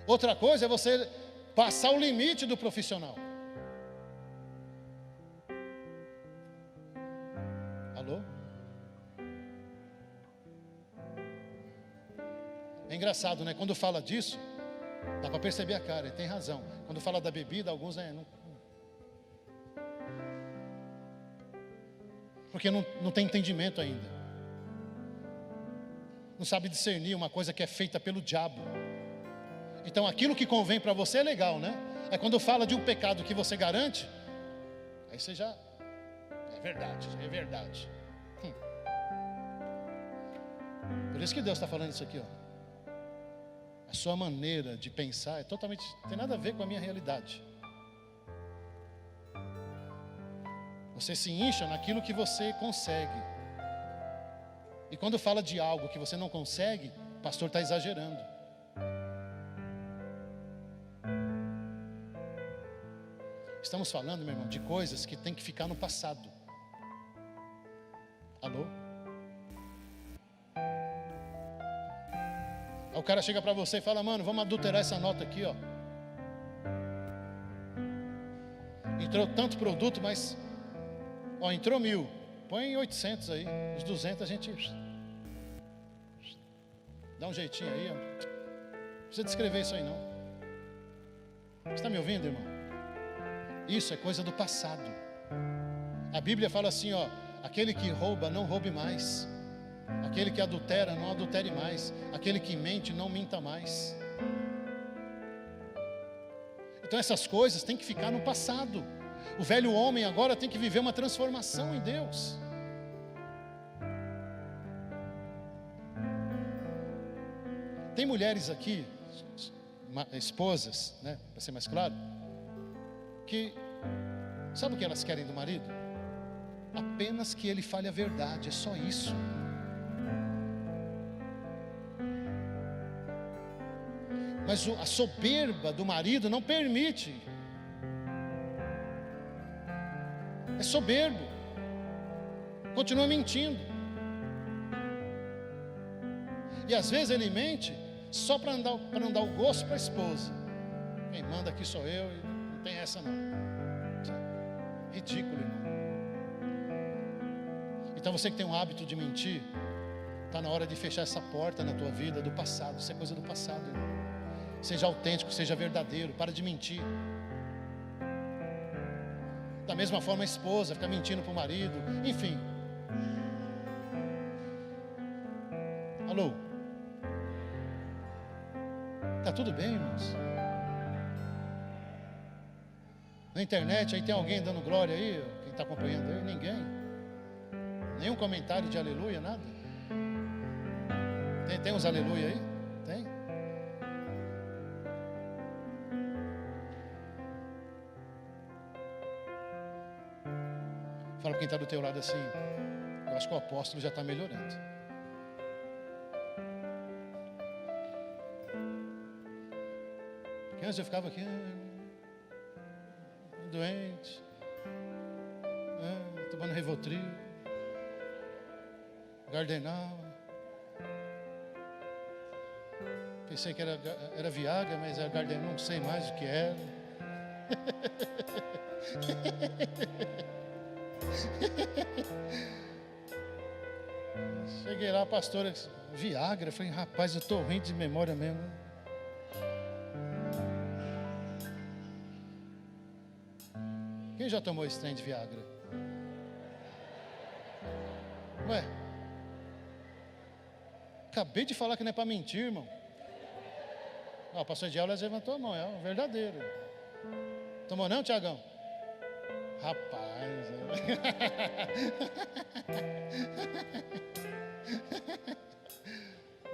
Outra coisa é você passar o limite do profissional. Alô? É engraçado, né? Quando fala disso, dá para perceber a cara, ele tem razão. Quando fala da bebida, alguns porque não tem entendimento ainda. Não sabe discernir uma coisa que é feita pelo diabo. Então aquilo que convém para você é legal, né? É quando fala de um pecado que você garante, aí você já, é verdade. Por isso que Deus está falando isso aqui, A sua maneira de pensar é totalmente, não tem nada a ver com a minha realidade. Você se incha naquilo que você consegue. E quando fala de algo que você não consegue, o pastor está exagerando. Estamos falando, meu irmão, de coisas que tem que ficar no passado. Alô? Aí o cara chega para você e fala: mano, vamos adulterar essa nota aqui, ó. Entrou tanto produto, mas ó, entrou 1.000, põe 800 aí, os 200 a gente dá um jeitinho aí, ó. Não precisa descrever isso aí não. Você está me ouvindo, irmão? Isso é coisa do passado. A Bíblia fala assim, ó: aquele que rouba, não roube mais. Aquele que adultera, não adultere mais. Aquele que mente, não minta mais. Então essas coisas têm que ficar no passado. O velho homem agora tem que viver uma transformação em Deus. Tem mulheres aqui, esposas, né, para ser mais claro, que sabe o que elas querem do marido? Apenas que ele fale a verdade, é só isso. Mas a soberba do marido não permite. É soberbo. Continua mentindo. E às vezes ele mente só para não dar o gosto para a esposa. Quem manda aqui sou eu e não tem essa não. Ridículo, irmão. Então você que tem um hábito de mentir, está na hora de fechar essa porta na tua vida do passado. Isso é coisa do passado, irmão. Seja autêntico, seja verdadeiro, para de mentir. Da mesma forma a esposa fica mentindo para o marido, enfim. Alô? Tá tudo bem, irmãos? Na internet aí tem alguém dando glória aí? Quem está acompanhando aí? Ninguém. Nenhum comentário de aleluia, nada? Tem uns aleluia aí? Tem? Fala para quem está do teu lado assim: eu acho que o apóstolo já está melhorando. Porque antes eu ficava aqui, doente, tomando Rivotril, Gardenal. Pensei que era Viagra, mas era Gardenal, não sei mais o que era. Cheguei lá, a pastora disse: Viagra? Eu falei: rapaz, eu estou ruim de memória mesmo. Quem já tomou esse trem de Viagra? Ué, acabei de falar que não é para mentir, irmão. O pastor Diálogo levantou a mão, é o verdadeiro. Tomou não, Tiagão? Rapaz,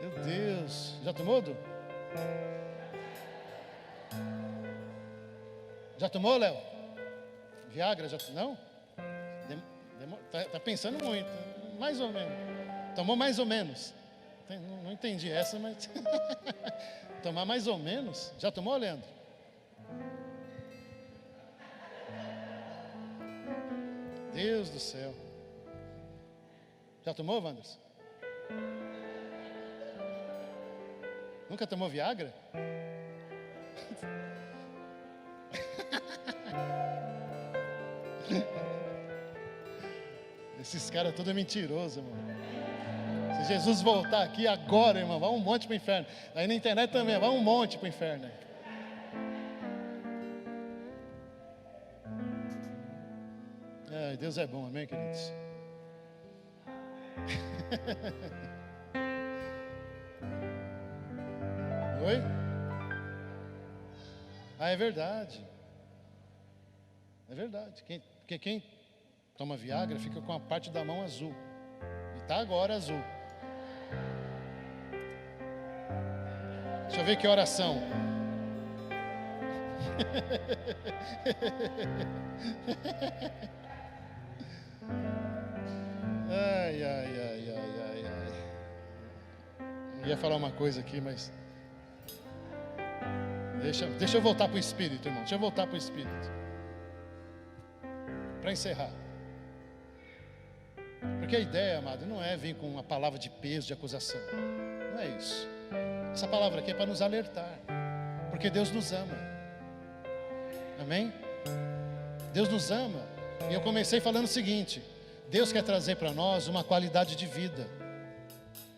meu Deus, já tomou, Du? Já tomou, Léo? Viagra, já não? Tá pensando muito, mais ou menos. Tomou mais ou menos. Não entendi essa, mas tomar mais ou menos. Já tomou, Leandro? Deus do céu. Já tomou, Wanderson? Nunca tomou Viagra? Esses caras todos é mentiroso, mano. Se Jesus voltar aqui agora, irmão, vai um monte para o inferno. Aí na internet também, vai um monte para o inferno. Deus é bom, amém, queridos? Oi? É verdade. É verdade. Porque quem toma Viagra fica com a parte da mão azul. E está agora azul. Deixa eu ver que oração. Ai. Eu ia falar uma coisa aqui, mas deixa eu voltar para o Espírito, irmão. Deixa eu voltar para o Espírito. Para encerrar. Porque a ideia, amado, não é vir com uma palavra de peso, de acusação. Não é isso. Essa palavra aqui é para nos alertar, porque Deus nos ama. Amém? Deus nos ama. E eu comecei falando o seguinte: Deus quer trazer para nós uma qualidade de vida,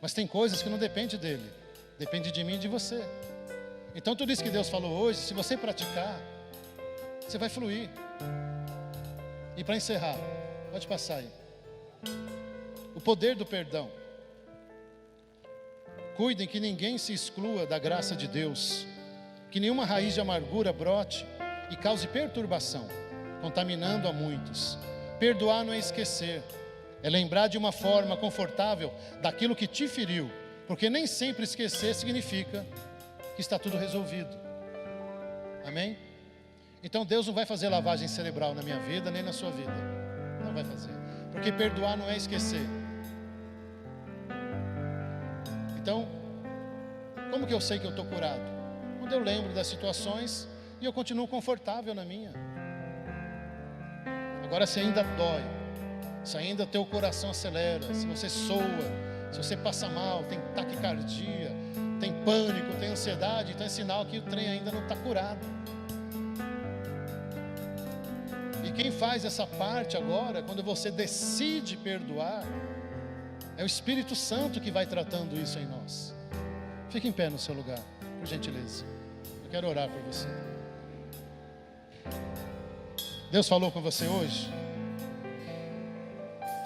mas tem coisas que não dependem dele, depende de mim e de você. Então tudo isso que Deus falou hoje, se você praticar, você vai fluir. E para encerrar, pode passar aí. O poder do perdão. Cuidem que ninguém se exclua da graça de Deus, que nenhuma raiz de amargura brote e cause perturbação, contaminando a muitos. Perdoar não é esquecer, é lembrar de uma forma confortável daquilo que te feriu, porque nem sempre esquecer significa que está tudo resolvido. Amém? Então Deus não vai fazer lavagem cerebral na minha vida, nem na sua vida. Não vai fazer, porque perdoar não é esquecer. Então, como que eu sei que eu estou curado? Quando eu lembro das situações e eu continuo confortável na minha. Agora, se ainda dói, se ainda teu coração acelera, se você soa, se você passa mal, tem taquicardia, tem pânico, tem ansiedade, então é sinal que o trem ainda não está curado. E quem faz essa parte agora, quando você decide perdoar, é o Espírito Santo que vai tratando isso em nós. Fique em pé no seu lugar, por gentileza. Eu quero orar por você. Deus falou com você hoje?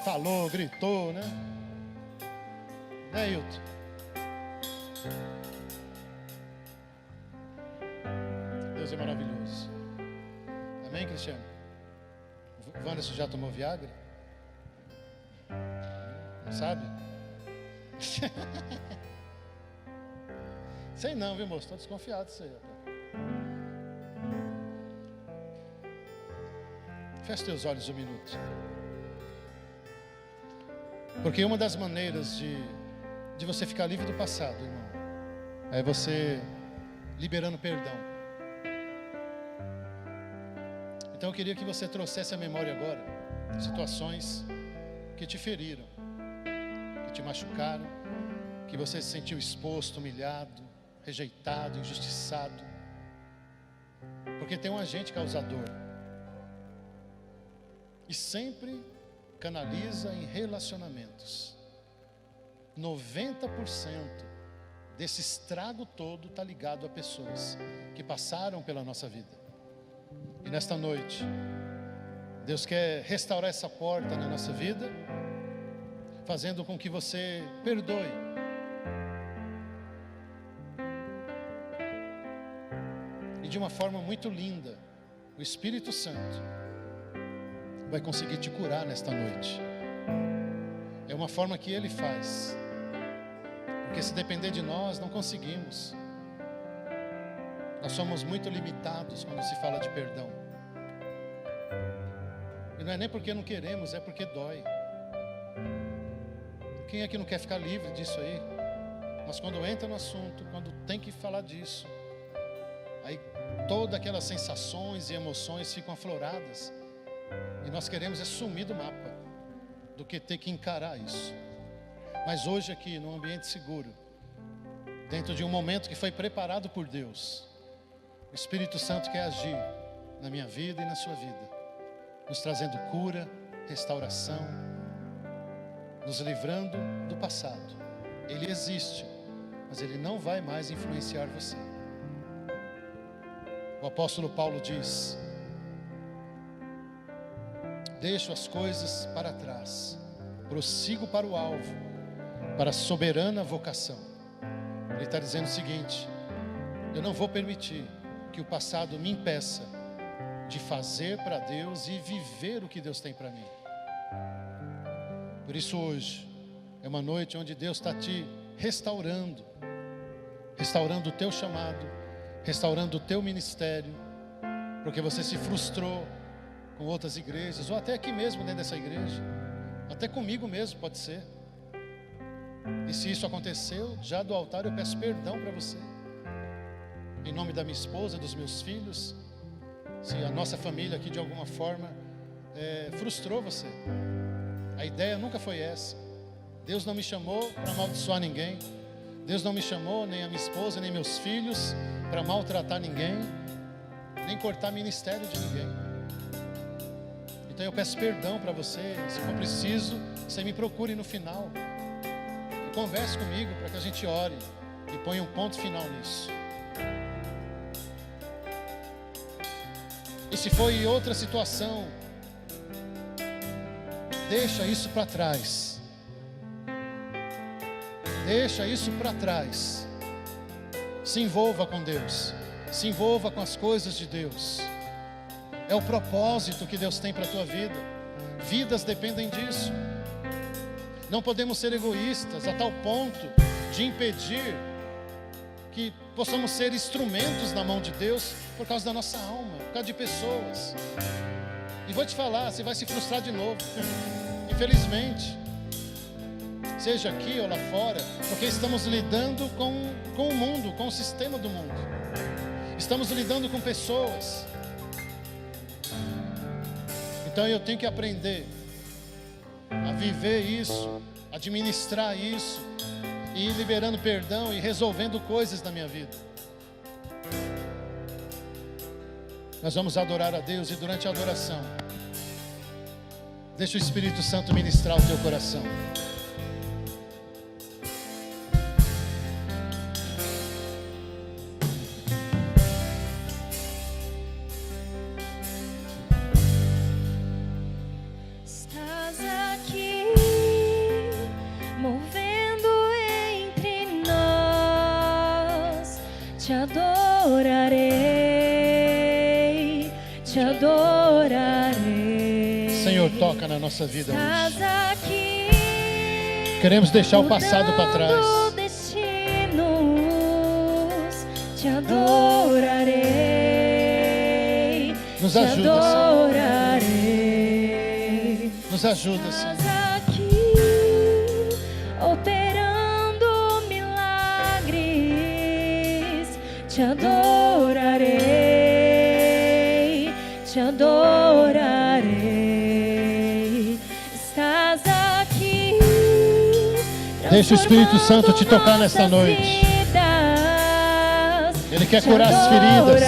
Falou, gritou, né? Né, Hilton? Deus é maravilhoso. Amém, Cristiano? Wanderson já tomou Viagra? Não sabe? Sei não, viu, moço? Estou desconfiado disso aí. Feche teus olhos um minuto. Porque uma das maneiras de você ficar livre do passado, irmão, é você liberando perdão. Então eu queria que você trouxesse à memória agora situações que te feriram, que te machucaram, que você se sentiu exposto, humilhado, rejeitado, injustiçado. Porque tem um agente causador. E sempre canaliza em relacionamentos. 90% desse estrago todo está ligado a pessoas que passaram pela nossa vida. E nesta noite, Deus quer restaurar essa porta na nossa vida, fazendo com que você perdoe. E de uma forma muito linda, o Espírito Santo vai conseguir te curar nesta noite. É uma forma que Ele faz, porque se depender de nós, não conseguimos. Nós somos muito limitados quando se fala de perdão. E não é nem porque não queremos, é porque dói. Quem é que não quer ficar livre disso aí? Mas quando entra no assunto, quando tem que falar disso, aí todas aquelas sensações e emoções ficam afloradas. E nós queremos é sumir do mapa, do que ter que encarar isso. Mas hoje aqui, num ambiente seguro, dentro de um momento que foi preparado por Deus, o Espírito Santo quer agir na minha vida e na sua vida, nos trazendo cura, restauração, nos livrando do passado. Ele existe, mas ele não vai mais influenciar você. O apóstolo Paulo diz: deixo as coisas para trás, prossigo para o alvo, para a soberana vocação. Ele está dizendo o seguinte: eu não vou permitir que o passado me impeça de fazer para Deus e viver o que Deus tem para mim. Por isso hoje é uma noite onde Deus está te restaurando, restaurando o teu chamado, restaurando o teu ministério, porque você se frustrou com outras igrejas, ou até aqui mesmo dentro dessa igreja, até comigo mesmo pode ser. E se isso aconteceu, já do altar eu peço perdão para você, em nome da minha esposa, dos meus filhos. Se a nossa família aqui de alguma forma frustrou você, a ideia nunca foi essa. Deus não me chamou para amaldiçoar ninguém, Deus não me chamou, nem a minha esposa, nem meus filhos, para maltratar ninguém, nem cortar ministério de ninguém. Então eu peço perdão para você. Se for preciso, você me procure no final e converse comigo para que a gente ore e ponha um ponto final nisso. E se foi outra situação, deixa isso para trás. Deixa isso para trás. Se envolva com Deus. Se envolva com as coisas de Deus. É o propósito que Deus tem para a tua vida. Vidas dependem disso. Não podemos ser egoístas a tal ponto de impedir que possamos ser instrumentos na mão de Deus por causa da nossa alma, por causa de pessoas. E vou te falar, você vai se frustrar de novo. Infelizmente. Seja aqui ou lá fora, porque estamos lidando com o mundo, com o sistema do mundo. Estamos lidando com pessoas. Então eu tenho que aprender a viver isso, administrar isso, e ir liberando perdão e resolvendo coisas na minha vida. Nós vamos adorar a Deus, e durante a adoração, deixa o Espírito Santo ministrar o teu coração. Te adorarei, te adorarei. Senhor, toca na nossa vida hoje. Aqui, queremos deixar o passado para trás. Destinos, te adorarei. Nos ajuda, te adorarei. Senhor. Nos ajuda, Senhor. Aqui, operando milagres, te adorarei, te adorarei. Estás aqui. Deixa o Espírito Santo te tocar nesta noite. Ele quer curar as feridas.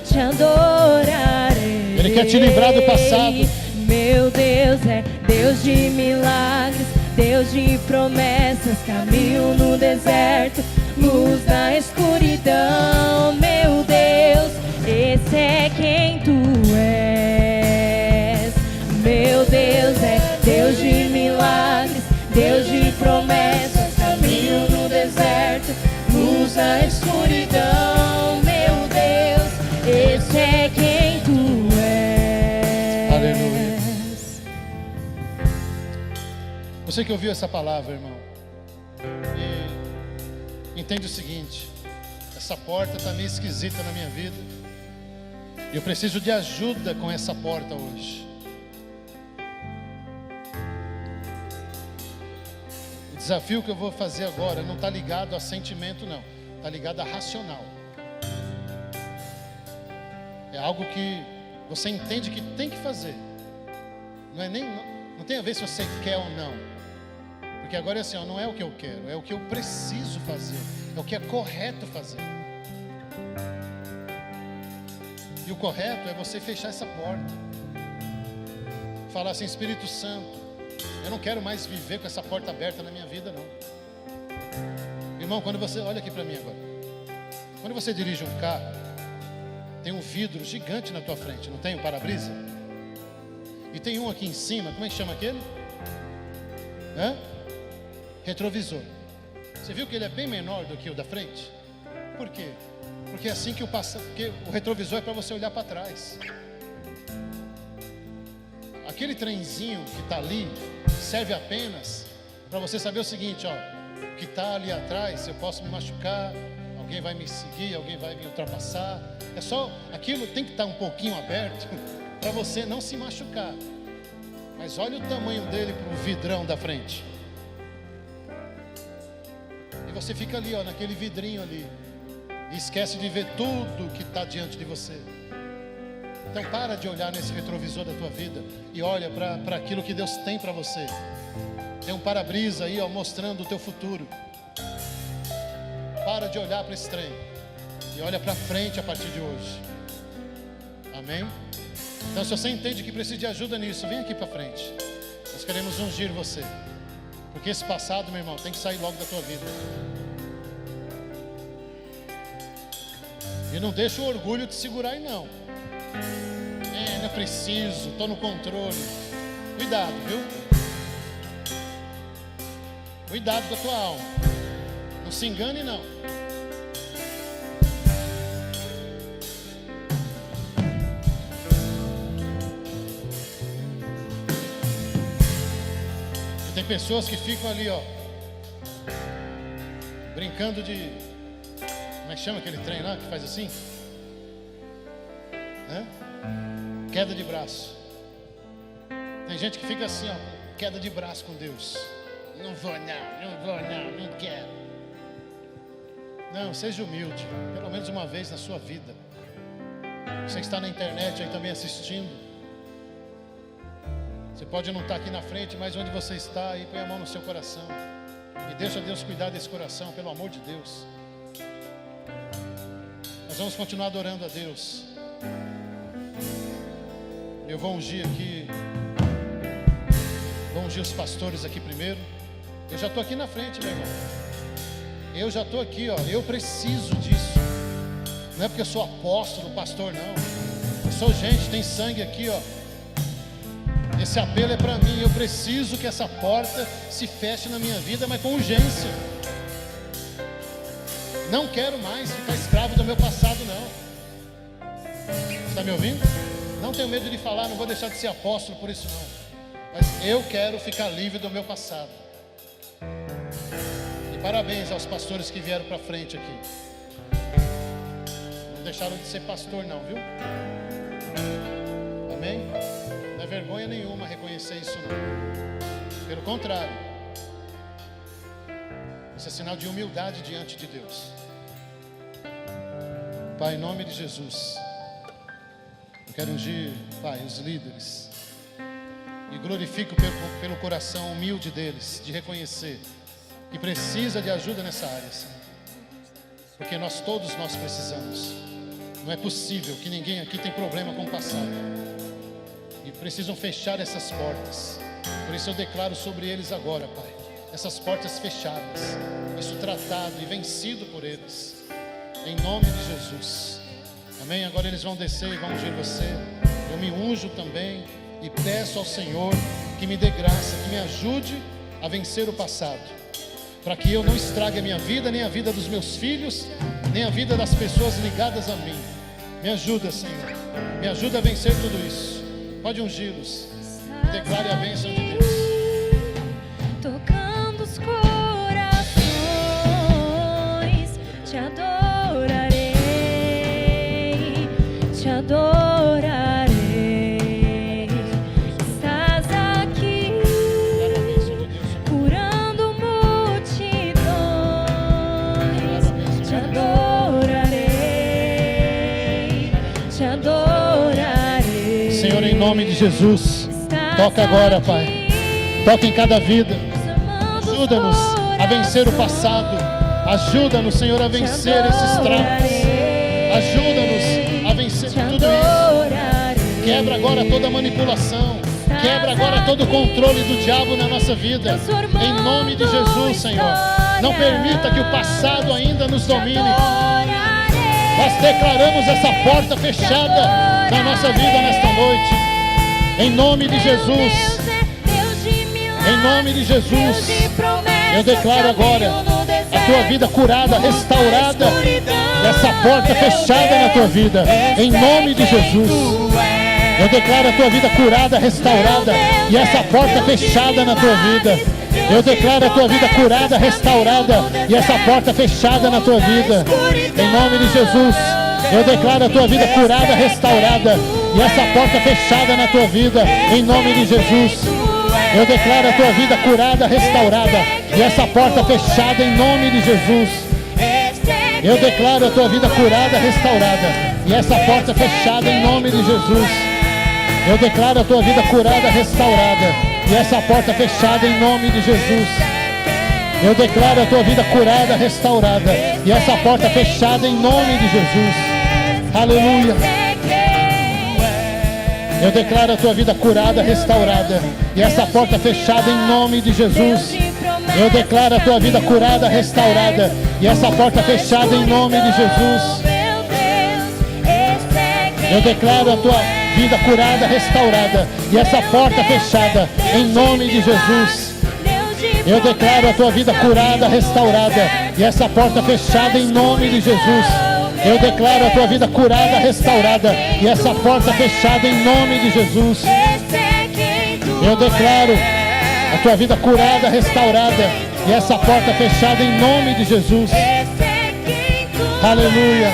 Te adorarei. Ele quer te livrar do passado. Meu Deus é Deus de milagres, Deus de promessas, caminho no deserto, luz na escuridão. Meu Deus, esse é quem tu és. Meu Deus é Deus de milagres, Deus de promessas, caminho no deserto, luz na escuridão. Meu Deus, esse é quem tu és. Aleluia. Você que ouviu essa palavra, irmão, e entende o seguinte: essa porta está meio esquisita na minha vida, e eu preciso de ajuda com essa porta hoje. O desafio que eu vou fazer agora não está ligado a sentimento, não, está ligado a racional. É algo que você entende que tem que fazer. Não tem a ver se você quer ou não. Porque agora é assim, ó, não é o que eu quero, é o que eu preciso fazer, é o que é correto fazer. E o correto é você fechar essa porta. Falar assim: Espírito Santo, eu não quero mais viver com essa porta aberta na minha vida, não. Irmão, quando você, olha aqui para mim agora. Quando você dirige um carro, tem um vidro gigante na tua frente, não tem um para-brisa? E tem um aqui em cima, como é que chama aquele? Retrovisor. Você viu que ele é bem menor do que o da frente? Por quê? Porque é assim que porque o retrovisor é para você olhar para trás. Aquele trenzinho que está ali serve apenas para você saber o seguinte, ó, que está ali atrás, eu posso me machucar, alguém vai me seguir, alguém vai me ultrapassar. É só, aquilo tem que estar um pouquinho aberto para você não se machucar. Mas olha o tamanho dele para o vidrão da frente. E você fica ali, ó, naquele vidrinho ali, e esquece de ver tudo que está diante de você. Então para de olhar nesse retrovisor da tua vida e olha para aquilo que Deus tem para você. Tem um para-brisa aí, ó, mostrando o teu futuro. Para de olhar para esse trem e olha para frente a partir de hoje. Amém? Então, se você entende que precisa de ajuda nisso, vem aqui para frente. Nós queremos ungir você, porque esse passado, meu irmão, tem que sair logo da tua vida. E não deixa o orgulho te segurar aí, não. Não é preciso, estou no controle. Cuidado, viu? Cuidado com a tua alma. Não se engane, não. E tem pessoas que ficam ali, ó, brincando de... Como é que chama aquele trem lá que faz assim? Queda de braço. Tem gente que fica assim, ó, queda de braço com Deus. Não vou não quero. Não, seja humilde, pelo menos uma vez na sua vida. Você que está na internet aí também assistindo, você pode não estar aqui na frente, mas onde você está, aí põe a mão no seu coração e deixa Deus cuidar desse coração, pelo amor de Deus. Nós vamos continuar adorando a Deus. Eu vou ungir aqui, vou ungir os pastores aqui primeiro. Eu já estou aqui na frente, meu irmão. Eu já estou aqui, ó. Eu preciso disso. Não é porque eu sou apóstolo, pastor, não. Eu sou gente, tem sangue aqui, ó. Esse apelo é para mim. Eu preciso que essa porta se feche na minha vida, mas com urgência. Não quero mais ficar escravo do meu passado, não. Está me ouvindo? Não tenho medo de falar, não vou deixar de ser apóstolo por isso, não. Mas eu quero ficar livre do meu passado. E parabéns aos pastores que vieram para frente aqui. Não deixaram de ser pastor, não, viu? Amém? Não é vergonha nenhuma reconhecer isso, não. Pelo contrário, isso é sinal de humildade diante de Deus. Pai, em nome de Jesus, eu quero ungir, Pai, os líderes. E glorifico pelo coração humilde deles, de reconhecer que precisa de ajuda nessa área, Senhor. Porque todos nós precisamos. Não é possível que ninguém aqui tenha problema com o passado. E precisam fechar essas portas. Por isso eu declaro sobre eles agora, Pai, essas portas fechadas. Isso tratado e vencido por eles. Em nome de Jesus. Amém? Agora eles vão descer e vão ungir você. Eu me unjo também e peço ao Senhor que me dê graça, que me ajude a vencer o passado, para que eu não estrague a minha vida, nem a vida dos meus filhos, nem a vida das pessoas ligadas a mim. Me ajuda, Senhor, me ajuda a vencer tudo isso. Pode ungí-los, declare a bênção de Deus. Tocando os corações, te adorarei, te adorarei. Senhor, em nome de Jesus, toca agora, Pai. Toca em cada vida. Ajuda-nos a vencer o passado. Ajuda-nos, Senhor, a vencer esses traumas. Ajuda-nos a vencer tudo isso. Quebra agora toda manipulação. Quebra agora todo o controle do diabo na nossa vida. Em nome de Jesus, Senhor. Não permita que o passado ainda nos domine. Nós declaramos essa porta fechada na nossa vida nesta noite. Em nome de Jesus. Em nome de Jesus. Eu declaro agora a tua vida curada, restaurada. Essa porta fechada na tua vida. Em nome de Jesus. Eu declaro a tua vida curada, restaurada. E essa porta fechada na tua vida. Eu declaro a tua vida curada, restaurada. E essa porta fechada na tua vida. Em nome de Jesus. Eu declaro a tua vida curada, restaurada. E essa porta fechada na tua vida. Em nome de Jesus. Eu declaro a tua vida curada, restaurada. E essa porta fechada em nome de Jesus. Eu declaro a tua vida curada, restaurada. E essa porta fechada em nome de Jesus. Eu declaro a tua vida curada, restaurada. e essa porta fechada em nome de Jesus. Eu declaro a tua vida curada, restaurada, e essa porta fechada em nome de Jesus. Aleluia. Eu declaro a tua vida curada, restaurada, e essa porta fechada em nome de Jesus. Eu declaro a tua vida curada, restaurada, e essa porta fechada em nome de Jesus. Eu declaro a tua vida curada, restaurada, e essa porta fechada em nome de Jesus. Eu declaro a tua vida curada, restaurada, e essa porta fechada em nome de Jesus. Eu declaro a tua vida curada, restaurada, e essa porta fechada em nome de Jesus. Eu declaro a tua vida curada, restaurada, e essa porta fechada em nome de Jesus. Aleluia.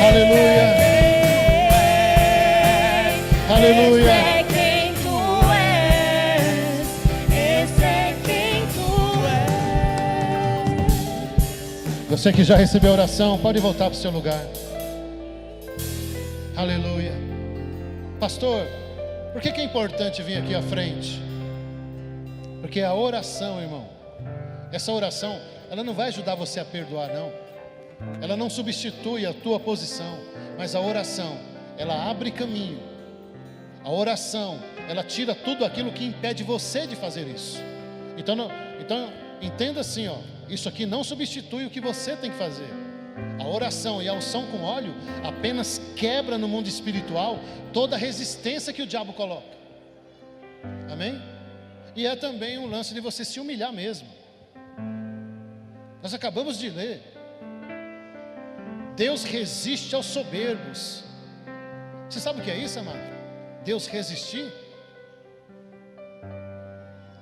Aleluia. Aleluia. Você que já recebeu a oração, pode voltar para o seu lugar. Aleluia. Pastor, por que é importante vir aqui à frente? Porque a oração, irmão, essa oração, ela não vai ajudar você a perdoar, não. Ela não substitui a tua posição, mas a oração, ela abre caminho. A oração, ela tira tudo aquilo que impede você de fazer isso. Então entenda assim, ó, isso aqui não substitui o que você tem que fazer. A oração e a unção com óleo apenas quebra no mundo espiritual toda a resistência que o diabo coloca. Amém? E é também um lance de você se humilhar mesmo. Nós acabamos de ler: Deus resiste aos soberbos. Você sabe o que é isso, amado? Deus resistir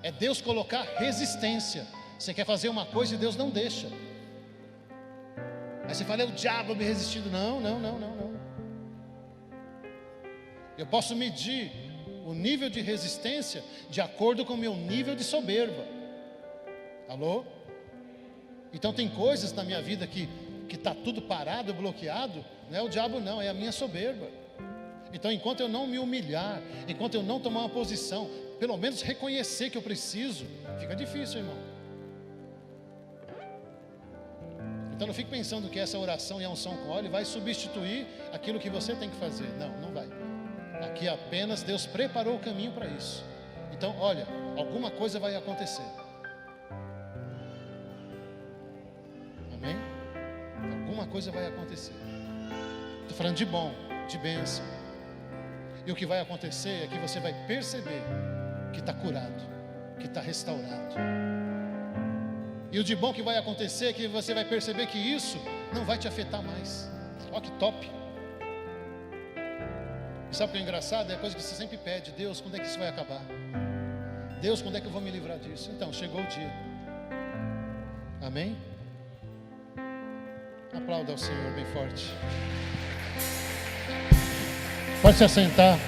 é Deus colocar resistência. Você quer fazer uma coisa e Deus não deixa. Aí você fala: é o diabo me resistindo. Não. Eu posso medir o nível de resistência de acordo com o meu nível de soberba. Alô? Então tem coisas na minha vida que está tudo parado, bloqueado. Não é o diabo não, é a minha soberba. Então enquanto eu não me humilhar, enquanto eu não tomar uma posição, pelo menos reconhecer que eu preciso, fica difícil, irmão. Então não fique pensando que essa oração e a unção com óleo vai substituir aquilo que você tem que fazer. Não vai. Aqui apenas Deus preparou o caminho para isso. Então olha, alguma coisa vai acontecer. Amém? Alguma coisa vai acontecer. Estou falando de bom, de bênção. E o que vai acontecer é que você vai perceber que está curado, que está restaurado. E o de bom que vai acontecer é que você vai perceber que isso não vai te afetar mais. Olha que top. E sabe o que é engraçado? É a coisa que você sempre pede: Deus, quando é que isso vai acabar? Deus, quando é que eu vou me livrar disso? Então, chegou o dia. Amém? Aplauda ao Senhor bem forte. Pode se assentar.